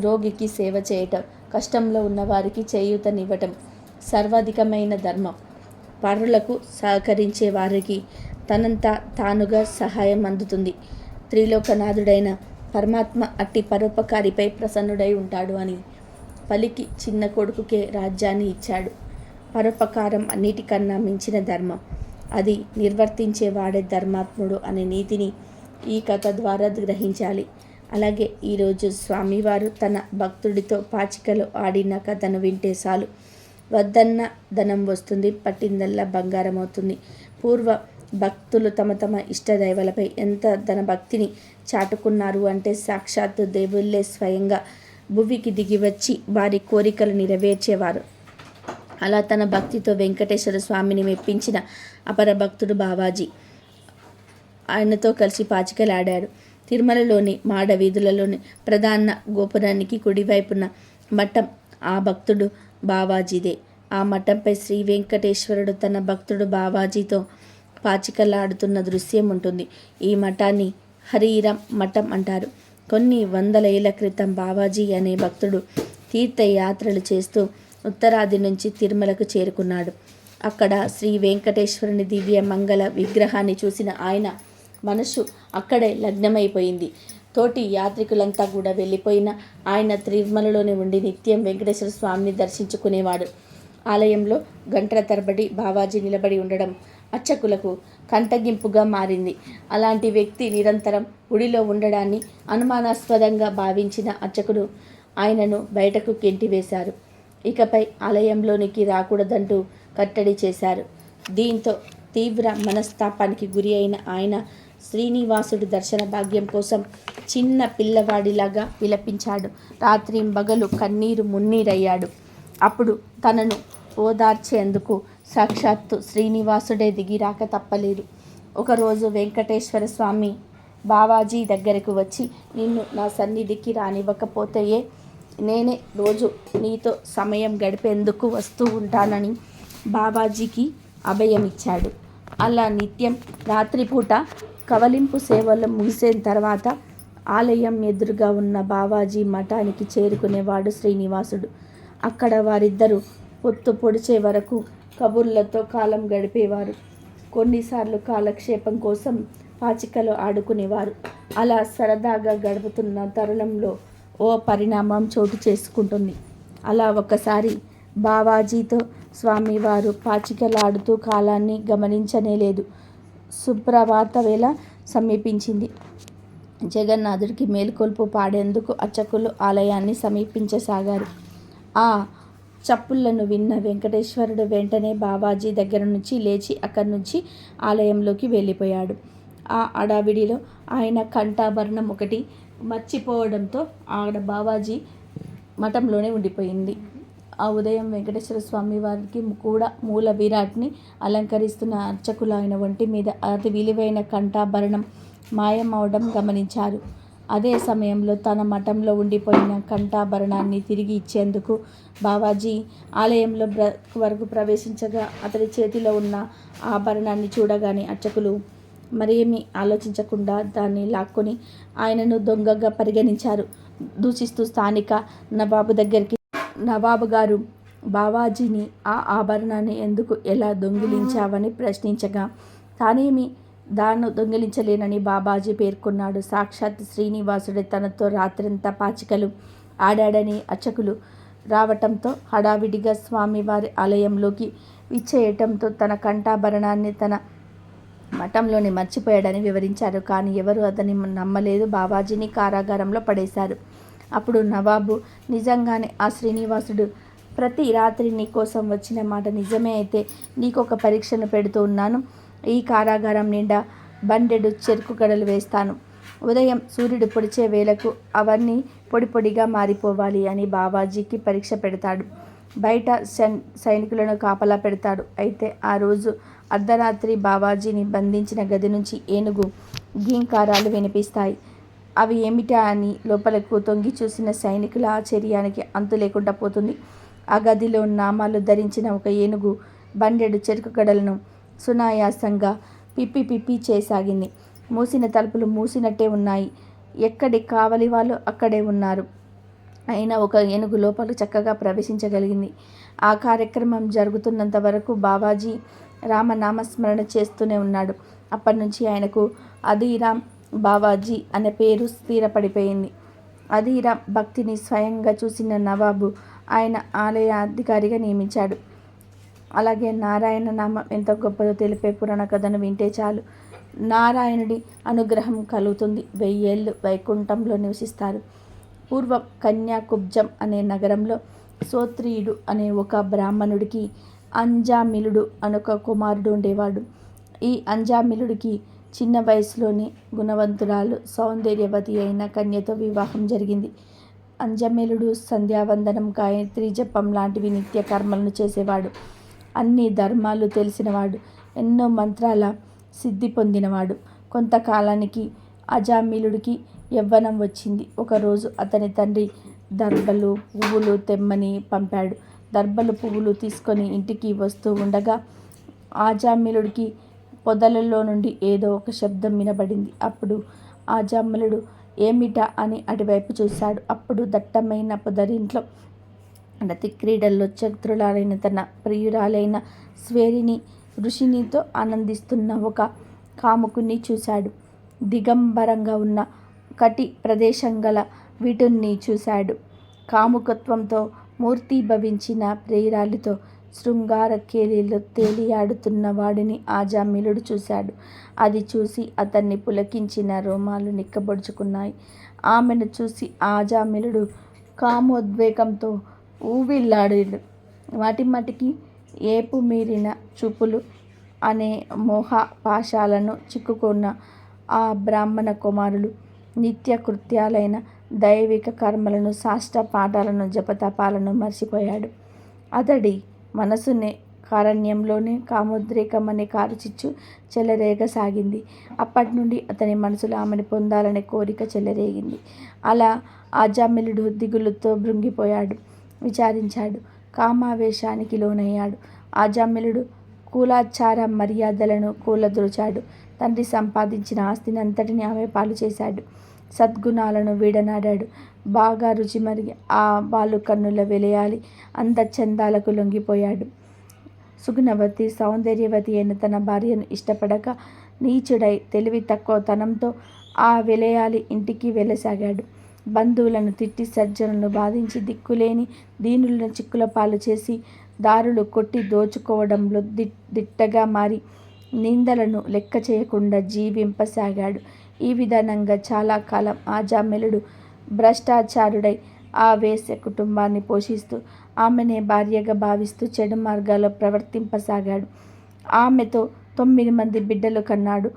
రోగికి సేవ చేయటం, కష్టంలో ఉన్నవారికి చేయూతనివ్వటం సర్వాధికమైన ధర్మం. పరులకు సహకరించే వారికి తనంతా తానుగా సహాయం అందుతుంది. త్రిలోకనాథుడైన పరమాత్మ అట్టి పరోపకారిపై ప్రసన్నుడై ఉంటాడు అని పలికి చిన్న కొడుకుకే రాజ్యాన్ని ఇచ్చాడు. పరోపకారం అన్నిటికన్నా మించిన ధర్మం. అది నిర్వర్తించేవాడే ధర్మాత్ముడు అనే నీతిని ఈ కథ ద్వారా గ్రహించాలి. అలాగే ఈరోజు స్వామివారు తన భక్తుడితో పాచికలు ఆడిన కథను వింటే చాలు. వద్దన్న ధనం వస్తుంది, పట్టిందల్లా బంగారం అవుతుంది. పూర్వ భక్తులు తమ తమ ఇష్టదైవాలపై ఎంత ధనభక్తిని చాటుకున్నారు అంటే సాక్షాత్తు దేవుళ్ళే స్వయంగా భువికి దిగి వచ్చి వారి కోరికలు నెరవేర్చేవారు. అలా తన భక్తితో వెంకటేశ్వర స్వామిని మెప్పించిన అపర భక్తుడు బావాజీ. ఆయనతో కలిసి పాచికలాడాడు. తిరుమలలోని మాడ వీధులలోని ప్రధాన గోపురానికి కుడివైపున మఠం ఆ భక్తుడు బావాజీదే. ఆ మఠంపై శ్రీ వెంకటేశ్వరుడు తన భక్తుడు బావాజీతో పాచికలాడుతున్న దృశ్యం ఉంటుంది. ఈ మఠాన్ని హరిరాం మఠం అంటారు. కొన్ని వందల ఏళ్ల క్రితం బావాజీ అనే భక్తుడు తీర్థయాత్రలు చేస్తూ ఉత్తరాది నుంచి తిరుమలకు చేరుకున్నాడు. అక్కడ శ్రీ వెంకటేశ్వరుని దివ్య మంగళ విగ్రహాన్ని చూసిన ఆయన మనసు అక్కడే లగ్నమైపోయింది. తోటి యాత్రికులంతా కూడా వెళ్ళిపోయిన ఆయన తిరుమలలోనే ఉండి నిత్యం వెంకటేశ్వర స్వామిని దర్శించుకునేవాడు. ఆలయంలో గంటల తరబడి బావాజీ నిలబడి ఉండడం అర్చకులకు కంటగింపుగా మారింది. అలాంటి వ్యక్తి నిరంతరం గుడిలో ఉండడాన్ని అనుమానాస్పదంగా భావించిన అర్చకులు ఆయనను బయటకు గెంటివేశారు. ఇకపై ఆలయంలోనికి రాకూడదంటూ కట్టడి చేశారు. దీంతో తీవ్ర మనస్తాపానికి గురి అయిన ఆయన శ్రీనివాసుడి దర్శన భాగ్యం కోసం చిన్న పిల్లవాడిలాగా విలపించాడు. రాత్రింబగలు కన్నీరు మున్నీరయ్యాడు. అప్పుడు తనను ఓదార్చేందుకు సాక్షాత్తు శ్రీనివాసుడే దిగి రాక తప్పలేదు. ఒకరోజు వెంకటేశ్వర స్వామి బావాజీ దగ్గరకు వచ్చి, నిన్ను నా సన్నిధికి రానివ్వకపోతే నేనే రోజు నీతో సమయం గడిపేందుకు వస్తూ ఉంటానని బావాజీకి అభయమిచ్చాడు. అలా నిత్యం రాత్రిపూట కవలింపు సేవలు ముగిసిన తర్వాత ఆలయం ఎదురుగా ఉన్న బావాజీ మఠానికి చేరుకునేవాడు శ్రీనివాసుడు. అక్కడ వారిద్దరూ పొత్తు పొడిచే వరకు కబుర్లతో కాలం గడిపేవారు. కొన్నిసార్లు కాలక్షేపం కోసం పాచికలు ఆడుకునేవారు. అలా సరదాగా గడుపుతున్న తరుణంలో ఓ పరిణామం చోటు చేసుకుంటుంది. అలా ఒకసారి బావాజీతో స్వామివారు పాచికలాడుతూ కాలాన్ని గమనించనేలేదు. సుప్రభాత వేళ సమీపించింది. జగన్నాథుడికి మేలుకొల్పు పాడేందుకు అర్చకులు ఆలయాన్ని సమీపించసాగారు. ఆ చప్పుళ్లను విన్న వెంకటేశ్వరుడు వెంటనే బావాజీ దగ్గర నుంచి లేచి అక్కడి నుంచి ఆలయంలోకి వెళ్ళిపోయాడు. ఆ అడావిడిలో ఆయన కంఠాభరణం ఒకటి మర్చిపోవడంతో ఆడ బావాజీ మఠంలోనే ఉండిపోయింది. ఆ ఉదయం వెంకటేశ్వర స్వామి వారికి కూడా మూల విరాట్ని అలంకరిస్తున్న అర్చకులు ఆయన ఒంటి మీద అతి విలువైన కంఠాభరణం మాయమవడం గమనించారు. అదే సమయంలో తన మఠంలో ఉండిపోయిన కంఠాభరణాన్ని తిరిగి ఇచ్చేందుకు బావాజీ ఆలయంలో వరకు ప్రవేశించగా అతడి చేతిలో ఉన్న ఆభరణాన్ని చూడగానే అర్చకులు మరేమీ ఆలోచించకుండా దాన్ని లాక్కొని ఆయనను దొంగగా పరిగణించారు. దూషిస్తూ స్థానిక నవాబు దగ్గరికి, నవాబు గారు బావాజీని ఆ ఆభరణాన్ని ఎందుకు ఎలా దొంగిలించావని ప్రశ్నించగా తానేమి దాన్ని దొంగిలించలేనని బాబాజీ పేర్కొన్నాడు. సాక్షాత్ శ్రీనివాసుడే తనతో రాత్రంతా పాచికలు ఆడాడని అర్చకులు రావటంతో హడావిడిగా స్వామివారి ఆలయంలోకి విచ్చేయటంతో తన కంఠాభరణాన్ని తన మఠంలోనే మర్చిపోయాడని వివరించారు. కానీ ఎవరు అతన్ని నమ్మలేదు. బావాజీని కారాగారంలో పడేశారు. అప్పుడు నవాబు, నిజంగానే ఆ శ్రీనివాసుడు ప్రతి రాత్రి నీ కోసం వచ్చిన మాట నిజమే అయితే నీకొక పరీక్షను పెడుతూ ఉన్నాను. ఈ కారాగారం నిండా బండెడు చెరుకు గడలు వేస్తాను. ఉదయం సూర్యుడు పొడిచే వేళకు అవన్నీ పొడి పొడిగా మారిపోవాలి అని బావాజీకి పరీక్ష పెడతాడు. బయట సైనికులను కాపలా పెడతాడు. అయితే ఆ రోజు అర్ధరాత్రి బావాజీని బంధించిన గది నుంచి ఏనుగు గీంకారాలు వినిపిస్తాయి. అవి ఏమిటా అని లోపలకు తొంగి చూసిన సైనికుల ఆశ్చర్యానికి అంతు లేకుండా పోతుంది. ఆ గదిలో నామాలు ధరించిన ఒక ఏనుగు బండెడు చెరుకు గడలను సునాయాసంగా పిప్పి పిప్పి చేయసాగింది. మూసిన తలుపులు మూసినట్టే ఉన్నాయి. ఎక్కడి కావలి వాళ్ళు అక్కడే ఉన్నారు. అయినా ఒక ఏనుగు లోపల చక్కగా ప్రవేశించగలిగింది. ఆ కార్యక్రమం జరుగుతున్నంత వరకు బావాజీ రామనామస్మరణ చేస్తూనే ఉన్నాడు. అప్పటి నుంచి ఆయనకు అధీరాం బావాజీ అనే పేరు స్థిరపడిపోయింది. అధీరాం భక్తిని స్వయంగా చూసిన నవాబు ఆయన ఆలయ అధికారిగా నియమించాడు. అలాగే నారాయణ నామం ఎంత గొప్పదో తెలిపే పురాణ కథను వింటే చాలు నారాయణుడి అనుగ్రహం కలుగుతుంది. 1000 ఏళ్ళు వైకుంఠంలో నివసిస్తారు. పూర్వం కన్యాకుబ్జం అనే నగరంలో సోత్రీయుడు అనే ఒక బ్రాహ్మణుడికి అంజామిలుడు అనొక కుమారుడు ఉండేవాడు. ఈ అంజామిలుడికి చిన్న వయసులోనే గుణవంతురాలు సౌందర్యవతి అయిన కన్యతో వివాహం జరిగింది. అంజమిలుడు సంధ్యావందనం, గాయత్రి జపం లాంటివి నిత్య కర్మలను చేసేవాడు. అన్ని ధర్మాలు తెలిసినవాడు. ఎన్నో మంత్రాల సిద్ధి పొందినవాడు. కొంతకాలానికి అజామిలుడికి యవ్వనం వచ్చింది. ఒకరోజు అతని తండ్రి దర్భలు పువ్వులు తెమ్మని పంపాడు. దర్భలు పువ్వులు తీసుకొని ఇంటికి వస్తూ ఉండగా ఆజామిలుడికి పొదలలో నుండి ఏదో ఒక శబ్దం వినబడింది. అప్పుడు ఆజామిలుడు ఏమిటా అని అటువైపు చూశాడు. అప్పుడు దట్టమైన పొదరింట్లో నతి క్రీడల్లో చతురురాలైన తన ప్రియురాలైన స్వేరిని ఋషినితో ఆనందిస్తున్న ఒక కాముకుని చూశాడు. దిగంబరంగా ఉన్న కటి ప్రదేశం గల వీటుని చూశాడు. కాముకత్వంతో మూర్తీభవించిన ప్రియురాలితో శృంగార కేలీలో తేలియాడుతున్న వాడిని ఆజామిలుడు చూశాడు. అది చూసి అతన్ని పులకించిన రోమాలు నిక్కబొడుచుకున్నాయి. ఆమెను చూసి ఆజామిలుడు కామోద్వేగంతో ఊవిల్లాడాడు. మాటిమాటికి ఏపు మీరిన చూపులు అనే మోహ పాశాలను చిక్కుకున్న ఆ బ్రాహ్మణ కుమారులు నిత్య కృత్యాలైన దైవిక కర్మలను, శాస్త్ర పాఠాలను, జపతపాలను మర్చిపోయాడు. అతడి మనసునే కారణ్యంలోనే కామోద్రేకం అనే కారుచిచ్చు చెలరేగసాగింది. అప్పటి నుండి అతని మనసులో ఆమెను పొందాలనే కోరిక చెలరేగింది. అలా ఆజామిలుడు దిగులుతో భృంగిపోయాడు. విచారించాడు. కామావేశానికి లోనయ్యాడు. ఆజామిలుడు కులాచార మర్యాదలను కూలదొరిచాడు. తండ్రి సంపాదించిన ఆస్తిని అంతటిని ఆమె పాలు చేశాడు. సద్గుణాలను వీడనాడాడు. బాగా రుచి మరిగి ఆ బాలు కన్నుల వెలయాలి అందచందాలకు లొంగిపోయాడు. సుగుణవతి సౌందర్యవతి అయిన తన భార్యను ఇష్టపడక నీచుడై తెలివి తక్కువతనంతో ఆ వెలయాలి ఇంటికి వెళ్ళసాగాడు. బంధువులను తిట్టి, సజ్జనులను బాధించి, దిక్కులేని దీనులను చిక్కుల పాలు చేసి, దారులు కొట్టి దోచుకోవడంలో దిట్టగా మారి నిందలను లెక్క చేయకుండా జీవింపసాగాడు. ఈ విధానంగా చాలా కాలం ఆజామిలుడు భ్రష్టాచారుడై ఆ వేశ్య కుటుంబాన్ని పోషిస్తూ ఆమెనే భార్యగా భావిస్తూ చెడు మార్గాల్లో ప్రవర్తింపసాగాడు. ఆమెతో 9 మంది బిడ్డలు కన్నాడు.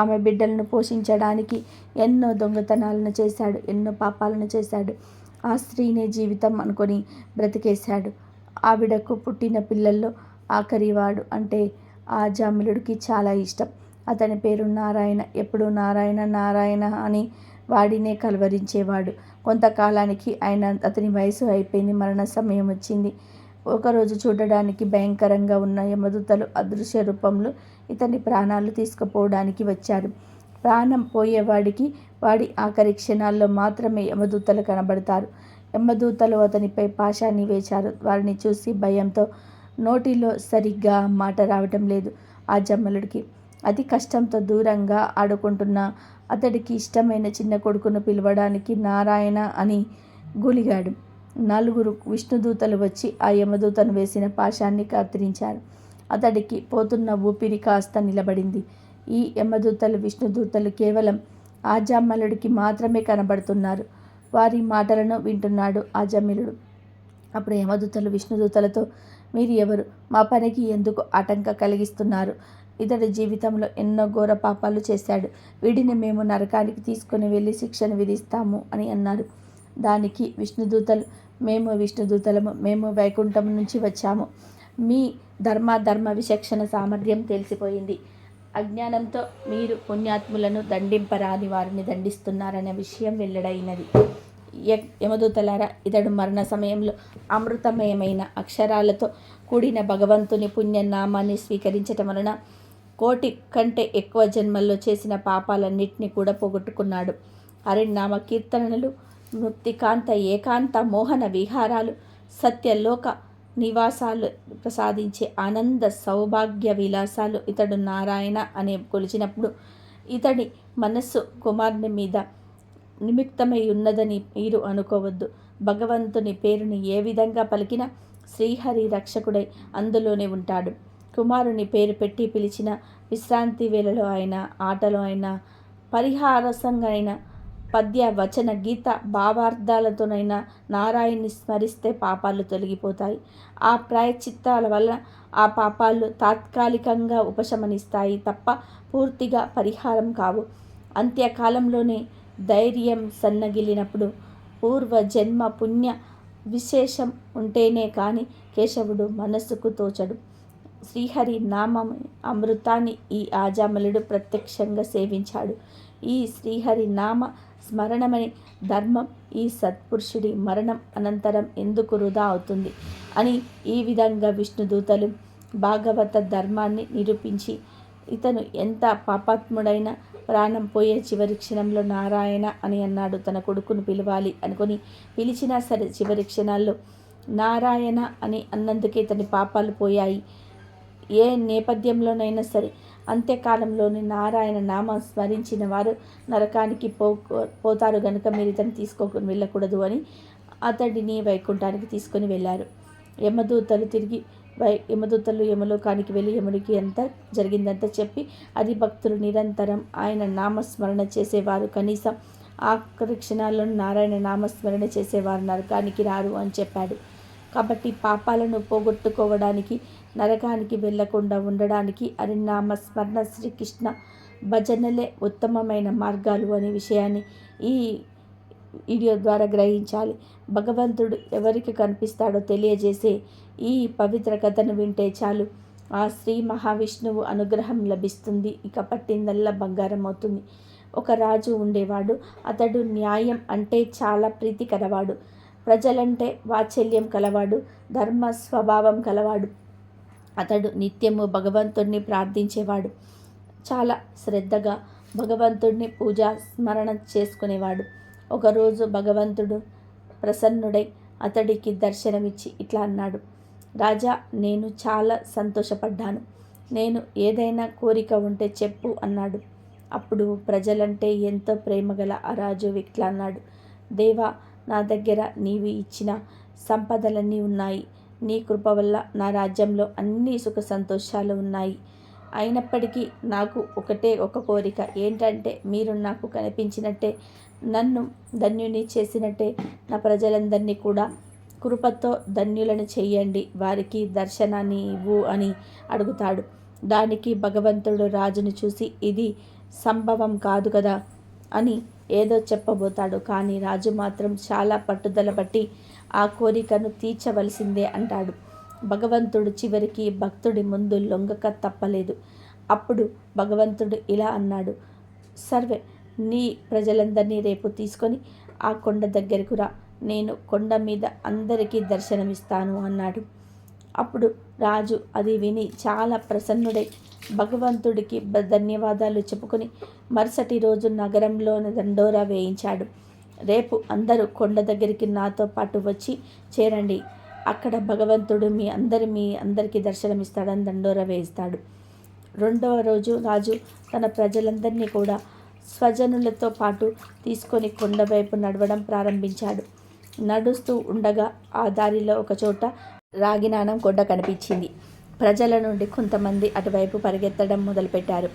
ఆమె బిడ్డలను పోషించడానికి ఎన్నో దొంగతనాలను చేశాడు. ఎన్నో పాపాలను చేశాడు. ఆ స్త్రీనే జీవితం అనుకొని బ్రతికేశాడు. ఆవిడకు పుట్టిన పిల్లల్లో ఆఖరివాడు అంటే ఆజామిలుడికి చాలా ఇష్టం. అతని పేరు నారాయణ. ఎప్పుడూ నారాయణ నారాయణ అని వాడినే కలవరించేవాడు. కొంతకాలానికి అతని వయసు అయిపోయింది. మరణ సమయం వచ్చింది. ఒకరోజు చూడడానికి భయంకరంగా ఉన్న యమదూతలు అదృశ్య రూపంలో ఇతని ప్రాణాలు తీసుకుపోవడానికి వచ్చారు. ప్రాణం పోయేవాడికి వాడి ఆఖరి క్షణాల్లో మాత్రమే యమదూతలు కనబడతారు. యమదూతలు అతనిపై పాశాన్ని వేశారు. వారిని చూసి భయంతో నోటిలో సరిగ్గా మాట రావటం లేదు. ఆజామిలుడికి అతి కష్టంతో దూరంగా ఆడుకుంటున్న అతడికి ఇష్టమైన చిన్న కొడుకును పిలవడానికి నారాయణ అని గూలిగాడు. 4 విష్ణుదూతలు వచ్చి ఆ యమదూతను వేసిన పాశాన్ని కత్తిరించారు. అతడికి పోతున్న ఊపిరి కాస్త నిలబడింది. ఈ యమదూతలు, విష్ణుదూతలు కేవలం ఆజామిలుడికి మాత్రమే కనబడుతున్నారు. వారి మాటలను వింటున్నాడు ఆజామిలుడు. అప్పుడు యమదూతలు విష్ణుదూతలతో, మీరు ఎవరు? మా పనికి ఎందుకు ఆటంక కలిగిస్తున్నారు? ఇతడి జీవితంలో ఎన్నో ఘోర పాపాలు చేశాడు. వీడిని మేము నరకానికి తీసుకుని వెళ్ళి శిక్షను విధిస్తాము అని అన్నారు. దానికి విష్ణుదూతలు, మేము విష్ణుదూతలము, మేము వైకుంఠం నుంచి వచ్చాము. మీ ధర్మ విచక్షణ సామర్థ్యం తెలిసిపోయింది. అజ్ఞానంతో మీరు పుణ్యాత్ములను దండింపరాని వారిని దండిస్తున్నారనే విషయం వెల్లడైనది. యమదూతలారా, ఇతడు మరణ సమయంలో అమృతమయమైన అక్షరాలతో కూడిన భగవంతుని పుణ్యనామాన్ని స్వీకరించటం వలన 1,000,000 కంటే ఎక్కువ జన్మల్లో చేసిన పాపాలన్నింటినీ కూడా పోగొట్టుకున్నాడు. హరినామ కీర్తనలు, ముక్తికాంత ఏకాంత మోహన విహారాలు, సత్యలోక నివాసాలు ప్రసాదించే ఆనంద సౌభాగ్య విలాసాలు ఇతడు నారాయణ అనే కొలిచినప్పుడు ఇతడి మనస్సు కుమారుని మీద నిమిత్తమై ఉన్నదని మీరు అనుకోవద్దు. భగవంతుని పేరుని ఏ విధంగా పలికినా శ్రీహరి రక్షకుడై అందులోనే ఉంటాడు. కుమారుని పేరు పెట్టి పిలిచిన, విశ్రాంతి వేళలో అయినా, ఆటలో అయినా, పరిహారసంగా అయినా, పద్య వచన గీత భావార్థాలతోనైనా నారాయణ్ణి స్మరిస్తే పాపాలు తొలగిపోతాయి. ఆ ప్రాయశ్చిత్తాల వల్ల ఆ పాపాలు తాత్కాలికంగా ఉపశమనిస్తాయి తప్ప పూర్తిగా పరిహారం కావు. అంత్యకాలంలోనే ధైర్యం సన్నగిల్లినప్పుడు పూర్వజన్మ పుణ్య విశేషం ఉంటేనే కానీ కేశవుడు మనస్సుకు తోచడు. శ్రీహరి నామం అమృతాన్ని ఈ ఆజామలుడు ప్రత్యక్షంగా సేవించాడు. ఈ శ్రీహరి నామ స్మరణమని ధర్మం ఈ సత్పురుషుడి మరణం అనంతరం ఎందుకు వృధా అవుతుంది అని ఈ విధంగా విష్ణుదూతలు భాగవత ధర్మాన్ని నిరూపించి, ఇతను ఎంత పాపాత్ముడైన ప్రాణం పోయే చివరి క్షణంలో నారాయణ అని అన్నాడు. తన కొడుకును పిలవాలి అనుకుని పిలిచినా సరే చివరి క్షణాల్లో నారాయణ అని అన్నందుకే ఇతని పాపాలు పోయాయి. ఏ నేపథ్యంలోనైనా సరే అంత్యకాలంలోని నారాయణ నామం స్మరించిన వారు నరకానికి పోతారు గనుక మీరు ఇతను తీసుకొని వెళ్ళకూడదు అని అతడిని వైకుంఠానికి తీసుకొని వెళ్ళారు. యమదూతలు యమలోకానికి వెళ్ళి యముడికి అంతా జరిగిందంతా చెప్పి, అది భక్తులు నిరంతరం ఆయన నామస్మరణ చేసేవారు కనీసం ఆఖరి క్షణాల్లో నారాయణ నామస్మరణ చేసేవారు నరకానికి రారు అని చెప్పాడు. కాబట్టి పాపాలను పోగొట్టుకోవడానికి, నరకానికి వెళ్లకుండా ఉండడానికి హరినామ స్మరణ, శ్రీకృష్ణ భజనలే ఉత్తమమైన మార్గాలు అనే విషయాన్ని ఈ వీడియో ద్వారా గ్రహించాలి. భగవంతుడు ఎవరికి కనిపిస్తాడో తెలియజేసే ఈ పవిత్ర కథను వింటే చాలు ఆ శ్రీ మహావిష్ణువు అనుగ్రహం లభిస్తుంది. ఇక పట్టిందల్లా బంగారం అవుతుంది. ఒక రాజు ఉండేవాడు. అతడు న్యాయం అంటే చాలా ప్రీతి కలవాడు. ప్రజలంటే వాత్సల్యం కలవాడు. ధర్మ స్వభావం కలవాడు. అతడు నిత్యము భగవంతుడిని ప్రార్థించేవాడు. చాలా శ్రద్ధగా భగవంతుడిని పూజా స్మరణ చేసుకునేవాడు. ఒకరోజు భగవంతుడు ప్రసన్నుడై అతడికి దర్శనమిచ్చి ఇట్లా అన్నాడు, రాజా, నేను చాలా సంతోషపడ్డాను. నేను ఏదైనా కోరిక ఉంటే చెప్పు అన్నాడు. అప్పుడు ప్రజలంటే ఎంతో ప్రేమగల ఆ రాజు ఇట్లా అన్నాడు, దేవా, నా దగ్గర నీవు ఇచ్చిన సంపదలన్నీ ఉన్నాయి. నీ కృప వల్ల నా రాజ్యంలో అన్ని సుఖ సంతోషాలు ఉన్నాయి. అయినప్పటికీ నాకు ఒక కోరిక ఏంటంటే, మీరు నాకు కనిపించినట్టే, నన్ను ధన్యుని చేసినట్టే నా ప్రజలందరినీ కూడా కృపతో ధన్యులను చెయ్యండి, వారికి దర్శనాన్ని ఇవ్వు అని అడుగుతాడు. దానికి భగవంతుడు రాజును చూసి, ఇది సంభవం కాదు కదా అని ఏదో చెప్పబోతాడు. కానీ రాజు మాత్రం చాలా పట్టుదల బట్టి ఆ కోరికను తీర్చవలసిందే అంటాడు. భగవంతుడు చివరికి భక్తుడి ముందు లొంగక తప్పలేదు. అప్పుడు భగవంతుడు ఇలా అన్నాడు, సర్వే, నీ ప్రజలందరినీ రేపు తీసుకొని ఆ కొండ దగ్గరకు రా, నేను కొండ మీద అందరికీ దర్శనమిస్తాను అన్నాడు. అప్పుడు రాజు అది విని చాలా ప్రసన్నుడై భగవంతుడికి ధన్యవాదాలు చెప్పుకొని మరుసటి రోజు నగరంలోని దండోరా వేయించాడు. రేపు అందరూ కొండ దగ్గరికి నాతో పాటు వచ్చి చేరండి, అక్కడ భగవంతుడు మీ అందరికీ దర్శనమిస్తాడని దండోరా వేయిస్తాడు. రెండవ రోజు రాజు తన ప్రజలందరినీ కూడా స్వజనులతో పాటు తీసుకొని కొండవైపు నడవడం ప్రారంభించాడు. నడుస్తూ ఉండగా ఆ దారిలో ఒకచోట రాగినాణం కొండ కనిపించింది. ప్రజల నుండి కొంతమంది అటువైపు పరిగెత్తడం మొదలుపెట్టారు.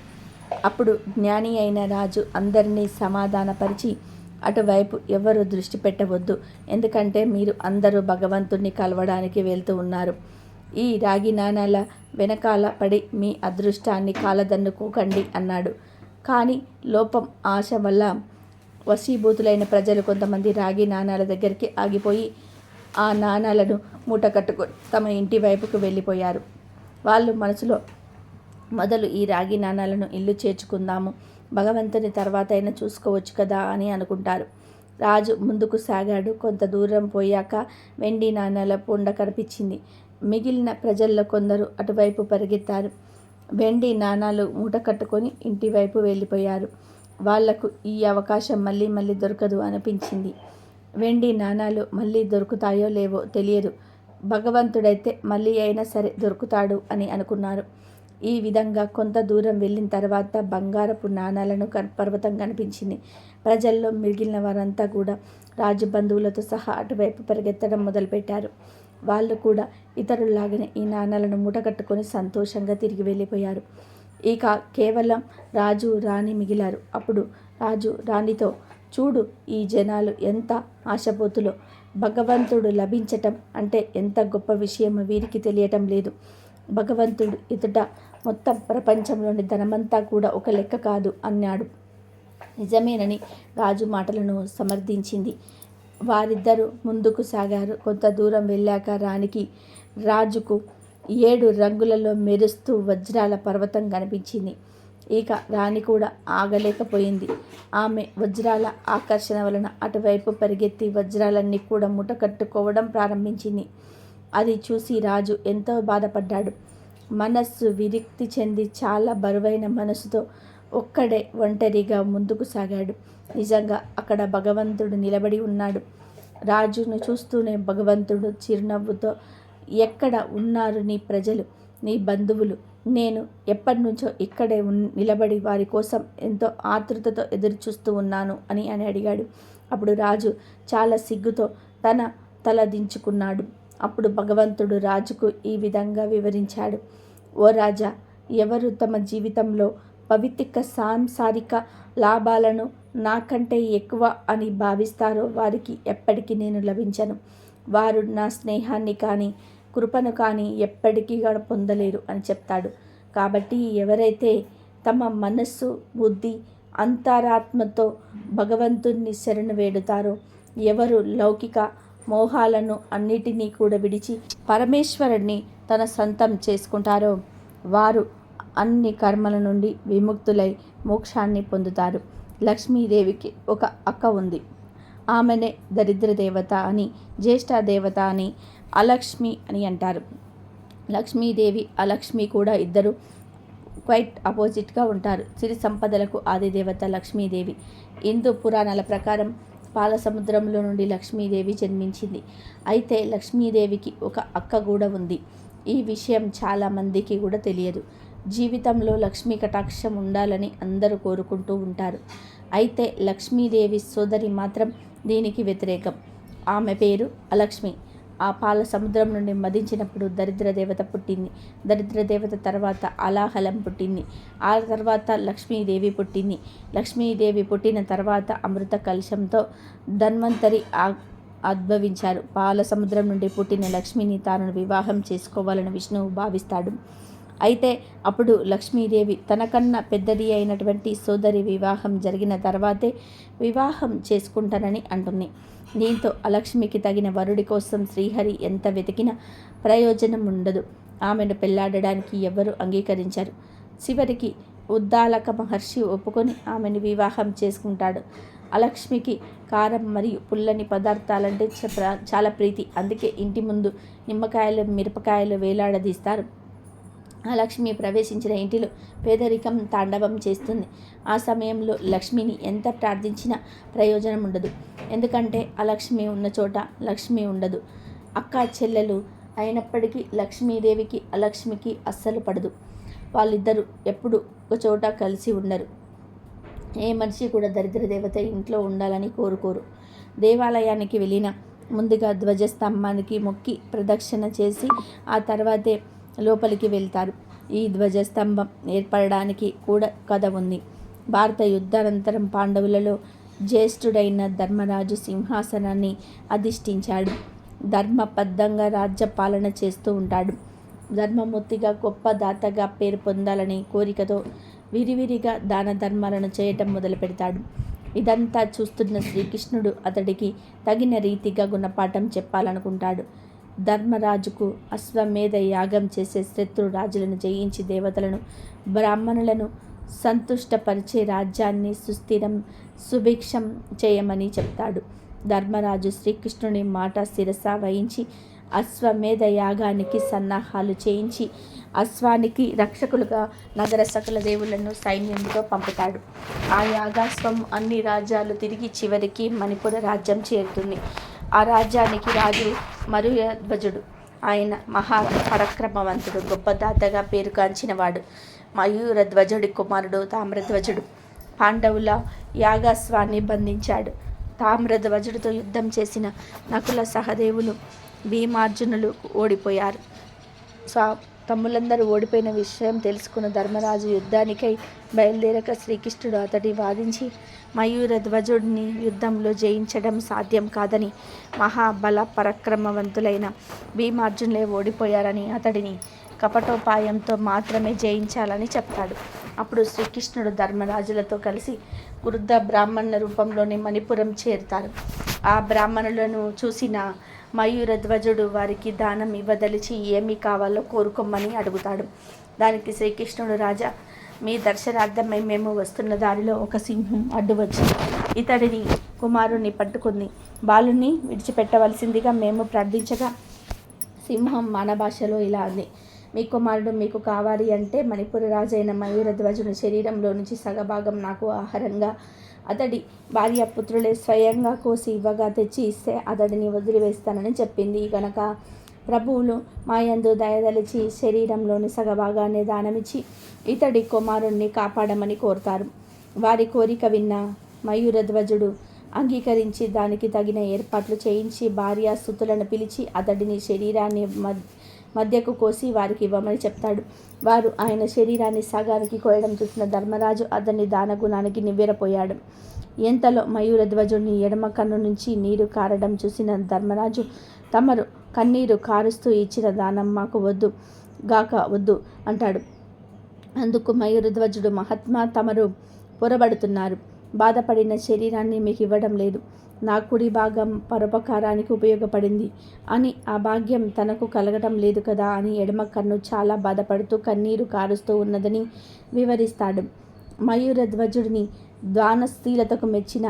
అప్పుడు జ్ఞాని అయిన రాజు అందరినీ సమాధానపరిచి, అటువైపు ఎవరు దృష్టి పెట్టవద్దు, ఎందుకంటే మీరు అందరూ భగవంతుణ్ణి కలవడానికి వెళ్తూ ఉన్నారు. ఈ రాగి నాణాల వెనకాల పడి మీ అదృష్టాన్ని కాలదన్నుకోకండి అన్నాడు. కానీ లోపం ఆశ వల్ల వశీభూతులైన ప్రజలు కొంతమంది రాగి నాణాల దగ్గరికి ఆగిపోయి ఆ నాణాలను మూట కట్టుకొని తమ ఇంటి వైపుకు వెళ్ళిపోయారు. వాళ్ళు మనసులో మొదలు ఈ రాగి నాణాలను ఇల్లు చేర్చుకుందాము, భగవంతుని తర్వాత అయినా చూసుకోవచ్చు కదా అని అనుకుంటారు. రాజు ముందుకు సాగాడు. కొంత దూరం పోయాక వెండి నాణాల పొండ కనిపించింది. మిగిలిన ప్రజల్లో కొందరు అటువైపు పరిగెత్తారు. వెండి నాణాలు మూట కట్టుకొని ఇంటి వైపు వెళ్ళిపోయారు. వాళ్లకు ఈ అవకాశం మళ్ళీ దొరకదు అనిపించింది. వెండి నాణాలు మళ్ళీ దొరుకుతాయో లేవో తెలియదు, భగవంతుడైతే మళ్ళీ అయినా సరే దొరుకుతాడు అని అనుకున్నారు. ఈ విధంగా కొంత దూరం వెళ్ళిన తర్వాత బంగారపు నాణాలను పర్వతం కనిపించింది. ప్రజల్లో మిగిలిన వారంతా కూడా రాజు బంధువులతో సహా అటువైపు పరిగెత్తడం మొదలుపెట్టారు. వాళ్ళు కూడా ఇతరుల్లాగానే ఈ నాణాలను మూటగట్టుకొని సంతోషంగా తిరిగి వెళ్ళిపోయారు. ఇక కేవలం రాజు రాణి మిగిలారు. అప్పుడు రాజు రాణితో, చూడు, ఈ జనాలు ఎంత ఆశపోతులో. భగవంతుడు లభించటం అంటే ఎంత గొప్ప విషయమో వీరికి తెలియటం లేదు. భగవంతుడు ఎదుట మొత్తం ప్రపంచంలోని ధనమంతా కూడా ఒక లెక్క కాదు అన్నాడు. నిజమేనని రాజు మాటలను సమర్థించింది. వారిద్దరూ ముందుకు సాగారు. కొంత దూరం వెళ్ళాక రాజుకు 7 రంగులలో మెరుస్తూ వజ్రాల పర్వతం కనిపించింది. ఇక రాణి కూడా ఆగలేకపోయింది. ఆమె వజ్రాల ఆకర్షణ వలన అటువైపు పరిగెత్తి వజ్రాలన్నీ కూడా మూట కట్టుకోవడం ప్రారంభించింది. అది చూసి రాజు ఎంతో బాధపడ్డాడు. మనస్సు విరక్తి చెంది చాలా బరువైన మనసుతో ఒక్కడే ఒంటరిగా ముందుకు సాగాడు. నిజంగా అక్కడ భగవంతుడు నిలబడి ఉన్నాడు. రాజును చూస్తూనే భగవంతుడు చిరునవ్వుతో, ఎక్కడ ఉన్నారు నీ ప్రజలు, నీ బంధువులు? నేను ఎప్పటి నుంచో ఇక్కడే నిలబడి వారి కోసం ఎంతో ఆతృతతో ఎదురు చూస్తూ ఉన్నాను అని అడిగాడు. అప్పుడు రాజు చాలా సిగ్గుతో తల దించుకున్నాడు. అప్పుడు భగవంతుడు రాజుకు ఈ విధంగా వివరించాడు. ఓ రాజా, ఎవరు తమ జీవితంలో పవిత్రిక సాంసారిక లాభాలను నాకంటే ఎక్కువ అని భావిస్తారో వారికి ఎప్పటికీ నేను లభించను. వారు నా స్నేహాన్ని కానీ కృపను కానీ ఎప్పటికీ పొందలేరు అని చెప్తాడు. కాబట్టి ఎవరైతే తమ మనస్సు, బుద్ధి, అంతరాత్మతో భగవంతుణ్ణి శరణు వేడుతారో, ఎవరు లౌకిక మోహాలను అన్నిటినీ కూడా విడిచి పరమేశ్వరుణ్ణి తన సొంతం చేసుకుంటారో వారు అన్ని కర్మల నుండి విముక్తులై మోక్షాన్ని పొందుతారు. లక్ష్మీదేవికి ఒక అక్క ఉంది. ఆమెనే దరిద్ర దేవత అని, జ్యేష్ఠ దేవత అని, అలక్ష్మి అని అంటారు. లక్ష్మీదేవి, అలక్ష్మి కూడా ఇద్దరు క్వైట్ అపోజిట్గా ఉంటారు. సిరి సంపదలకు ఆది దేవత లక్ష్మీదేవి. హిందూ పురాణాల ప్రకారం పాల సముద్రంలో నుండి లక్ష్మీదేవి జన్మించింది. అయితే లక్ష్మీదేవికి ఒక అక్క కూడా ఉంది. ఈ విషయం చాలామందికి కూడా తెలియదు. జీవితంలో లక్ష్మీ కటాక్షం ఉండాలని అందరూ కోరుకుంటూ ఉంటారు. అయితే లక్ష్మీదేవి సోదరి మాత్రం దీనికి వ్యతిరేకం. ఆమె పేరు అలక్ష్మి. ఆ పాల సముద్రం నుండి మదించినప్పుడు దరిద్ర దేవత పుట్టింది. దరిద్ర దేవత తర్వాత అలాహలం పుట్టింది. ఆ తర్వాత లక్ష్మీదేవి పుట్టింది. లక్ష్మీదేవి పుట్టిన తర్వాత అమృత కలశంతో ధన్వంతరి ఉద్భవించారు. పాల సముద్రం నుండి పుట్టిన లక్ష్మిని తాను వివాహం చేసుకోవాలని విష్ణువు భావిస్తాడు. అయితే అప్పుడు లక్ష్మీదేవి తనకన్నా పెద్దది అయినటువంటి సోదరి వివాహం జరిగిన తర్వాతే వివాహం చేసుకుంటానని అంటుంది. దీంతో అలక్ష్మికి తగిన వరుడి కోసం శ్రీహరి ఎంత వెతికినా ప్రయోజనం ఉండదు. ఆమెను పెళ్లాడడానికి ఎవరు అంగీకరించారు. చివరికి ఉద్దాలక మహర్షి ఒప్పుకొని ఆమెను వివాహం చేసుకుంటాడు. అలక్ష్మికి కారం మరియు పుల్లని పదార్థాలంటే చాలా ప్రీతి. అందుకే ఇంటి ముందు నిమ్మకాయలు, మిరపకాయలు వేలాడదీస్తారు. ఆ లక్ష్మి ప్రవేశించిన ఇంటిలో పేదరికం తాండవం చేస్తుంది. ఆ సమయంలో లక్ష్మిని ఎంత ప్రార్థించినా ప్రయోజనం ఉండదు. ఎందుకంటే ఆ లక్ష్మి ఉన్న చోట లక్ష్మి ఉండదు. అక్క చెల్లెలు అయినప్పటికీ లక్ష్మీదేవికి అలక్ష్మికి అస్సలు పడదు. వాళ్ళిద్దరూ ఎప్పుడు ఒక చోట కలిసి ఉండరు. ఏ మనిషి కూడా దరిద్ర దేవత ఇంట్లో ఉండాలని కోరుకోరు. దేవాలయానికి వెళ్ళిన ముందుగా ధ్వజస్తంభానికి మొక్కి ప్రదక్షిణ చేసి ఆ తర్వాతే లోపలికి వెళ్తారు. ఈ ధ్వజస్తంభం ఏర్పడడానికి కూడా కథ ఉంది. భారత యుద్ధానంతరం పాండవులలో జ్యేష్ఠుడైన ధర్మరాజు సింహాసనాన్ని అధిష్ఠించాడు. ధర్మబద్ధంగా రాజ్య పాలన చేస్తూ ఉంటాడు. ధర్మమూర్తిగా గొప్ప దాతగా పేరు పొందాలని కోరికతో విరివిరిగా దాన ధర్మాలను చేయటం మొదలు పెడతాడు. ఇదంతా చూస్తున్న శ్రీకృష్ణుడు అతడికి తగిన రీతిగా గుణపాఠం చెప్పాలనుకుంటాడు. ధర్మరాజుకు అశ్వమేధ యాగం చేసే శత్రు రాజులను జయించి దేవతలను, బ్రాహ్మణులను సంతుష్టపరిచే రాజ్యాన్ని సుస్థిరం, సుభిక్షం చేయమని చెప్తాడు. ధర్మరాజు శ్రీకృష్ణుని మాట శిరస వహించి అశ్వమేధ యాగానికి సన్నాహాలు చేయించి అశ్వానికి రక్షకులుగా నగర సకల దేవులను సైన్యంతో పంపుతాడు. ఆ యాగాశ్వం అన్ని రాజ్యాలు తిరిగి చివరికి మణిపుర రాజ్యం చేరుతుంది. ఆ రాజ్యానికి రాజు మయూరధ్వజుడు. ఆయన మహా పరాక్రమవంతుడు, గొప్ప దాతగా పేరుగాంచినవాడు. మయూరధ్వజుడి కుమారుడు తామ్రధ్వజుడు పాండవుల యాగాశ్వాన్ని బంధించాడు. తామ్రధ్వజుడితో యుద్ధం చేసిన నకుల సహదేవులు భీమార్జునులు ఓడిపోయారు. తమ్ములందరూ ఓడిపోయిన విషయం తెలుసుకున్న ధర్మరాజు యుద్ధానికై బయలుదేరక శ్రీకృష్ణుడు అతడి వాదించి మయూరధ్వజుడిని యుద్ధంలో జయించడం సాధ్యం కాదని, మహాబల పరాక్రమవంతులైన భీమార్జునులే ఓడిపోయారని, అతడిని కపటోపాయంతో మాత్రమే జయించాలని చెప్తాడు. అప్పుడు శ్రీకృష్ణుడు ధర్మరాజులతో కలిసి వృద్ధ బ్రాహ్మణుల రూపంలోని మణిపురం చేరుతారు. ఆ బ్రాహ్మణులను చూసిన మయూరధ్వజుడు వారికి దానం ఇవ్వదలిచి ఏమి కావాలో కోరుకోమని అడుగుతాడు. దానికి శ్రీకృష్ణుడు, రాజా, మీ దర్శనార్థమై మేము వస్తున్న దారిలో ఒక సింహం అడ్డు వచ్చి ఇతడిని కుమారుణ్ణి పట్టుకుంది. బాలుని విడిచిపెట్టవలసిందిగా మేము ప్రార్థించగా సింహం మన భాషలో ఇలా అంది: మీ కుమారుడు మీకు కావాలి అంటే మణిపుర రాజైన మయూరధ్వజుని శరీరంలో నుంచి సగభాగం నాకు ఆహారంగా, అతడి భార్య పుత్రులే స్వయంగా కోసి ఇవ్వగా తెచ్చి ఇస్తే అతడిని వదిలివేస్తానని చెప్పింది. కనుక ప్రభువులు మాయందు దయదలిచి శరీరంలోని సగభాగాన్ని దానమిచ్చి ఇతడి కుమారుణ్ణి కాపాడమని కోరుతారు. వారి కోరిక విన్న మయూరధ్వజుడు అంగీకరించి దానికి తగిన ఏర్పాట్లు చేయించి భార్యాస్తుతులను పిలిచి అతడిని శరీరాన్ని మధ్యకు కోసి వారికి ఇవ్వమని చెప్తాడు. వారు ఆయన శరీరాన్ని సగానికి కోయడం చూసిన ధర్మరాజు అతని దానగుణానికి నివ్వెరపోయాడు. ఎంతలో మయూరధ్వజుడిని ఎడమ కన్ను నుంచి నీరు కారడం చూసిన ధర్మరాజు, తమరు కన్నీరు కారుస్తూ ఇచ్చిన దానం మాకు వద్దు గాక వద్దు అంటాడు. అందుకు మయూరధ్వజుడు, మహాత్మా, తమరు పొరబడుతున్నారు. బాధపడిన శరీరాన్ని మీకు ఇవ్వడం లేదు. నా కుడి భాగం పరోపకారానికి ఉపయోగపడింది అని ఆ భాగ్యం తనకు కలగడం లేదు కదా అని ఎడమ కన్ను చాలా బాధపడుతూ కన్నీరు కారుస్తూ ఉన్నదని వివరిస్తాడు. మయూరధ్వజుడిని దానశీలతకు మెచ్చిన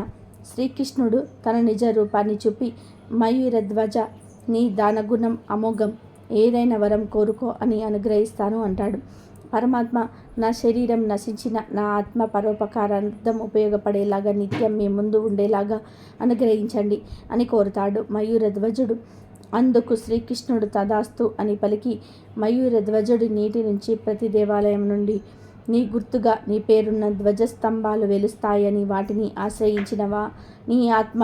శ్రీకృష్ణుడు తన నిజ రూపాన్ని చూపి, మయూరధ్వజ, నీ దానగుణం అమోఘం, ఏదైనా వరం కోరుకో అని అనుగ్రహిస్తాను అంటాడు. పరమాత్మ, నా శరీరం నశించిన నా ఆత్మ పరోపకారార్థం ఉపయోగపడేలాగా నిత్యం మీ ముందు ఉండేలాగా అనుగ్రహించండి అని కోరుతాడు మయూరధ్వజుడు. అందుకు శ్రీకృష్ణుడు తదాస్తు అని పలికి మయూరధ్వజుడి నీటి నుంచి ప్రతి దేవాలయం నుండి నీ గుర్తుగా నీ పేరున్న ధ్వజస్తంభాలు వెలుస్తాయని, వాటిని ఆశ్రయించినవా నీ ఆత్మ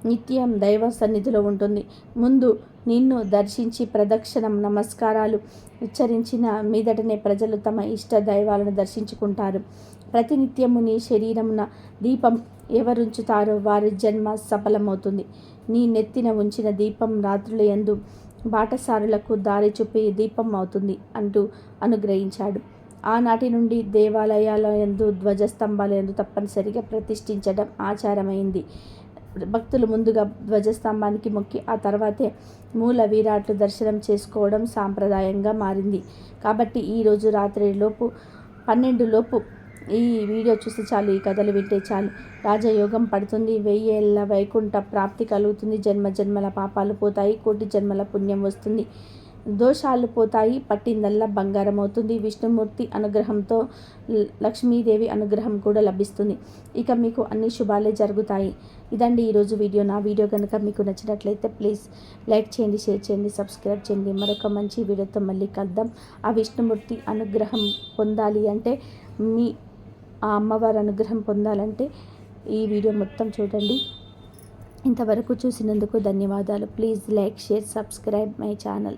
నిత్యం దైవ సన్నిధిలో ఉంటుంది. ముందు నిన్ను దర్శించి ప్రదక్షిణం నమస్కారాలు ఉచ్చరించిన మీదటనే ప్రజలు తమ ఇష్ట దైవాలను దర్శించుకుంటారు. ప్రతినిత్యము నీ శరీరమున దీపం ఎవరుంచుతారో వారి జన్మ సఫలమవుతుంది. నీ నెత్తిన ఉంచిన దీపం రాత్రుల యందు బాటసారులకు దారి చూపే దీపం అవుతుంది అంటూ అనుగ్రహించాడు. ఆనాటి నుండి దేవాలయాల యందు ధ్వజస్తంభాల యందు తప్పనిసరిగా ప్రతిష్ఠించడం ఆచారమైంది. భక్తులు ముందుగా ధ్వజస్తంభానికి మొక్కి ఆ తర్వాతే మూల విరాట్లు దర్శనం చేసుకోవడం సాంప్రదాయంగా మారింది. కాబట్టి ఈరోజు రాత్రి లోపు 12 లోపు ఈ వీడియో చూస్తే చాలు, ఈ కథలు వింటే చాలు, రాజయోగం పడుతుంది, 1000 ఏళ్ల వైకుంఠ ప్రాప్తి కలుగుతుంది, జన్మ జన్మల పాపాలు పోతాయి, కోటి జన్మల పుణ్యం వస్తుంది, దోషాలు పోతాయి, పట్టిందల్లా బంగారం అవుతుంది, విష్ణుమూర్తి అనుగ్రహంతో లక్ష్మీదేవి అనుగ్రహం కూడా లభిస్తుంది. ఇక మీకు అన్ని శుభాలే జరుగుతాయి. ఇదండి ఈరోజు వీడియో. నా వీడియో కనుక మీకు నచ్చినట్లయితే ప్లీజ్ లైక్ చేయండి, షేర్ చేయండి, సబ్స్క్రైబ్ చేయండి. మరొక మంచి వీడియోతో మళ్ళీ కలుద్దాం. ఆ విష్ణుమూర్తి అనుగ్రహం పొందాలి అంటే, మీ ఆ అమ్మవారి అనుగ్రహం పొందాలంటే ఈ వీడియో మొత్తం చూడండి. ఇంతవరకు చూసినందుకు ధన్యవాదాలు. Please like, share, subscribe my channel.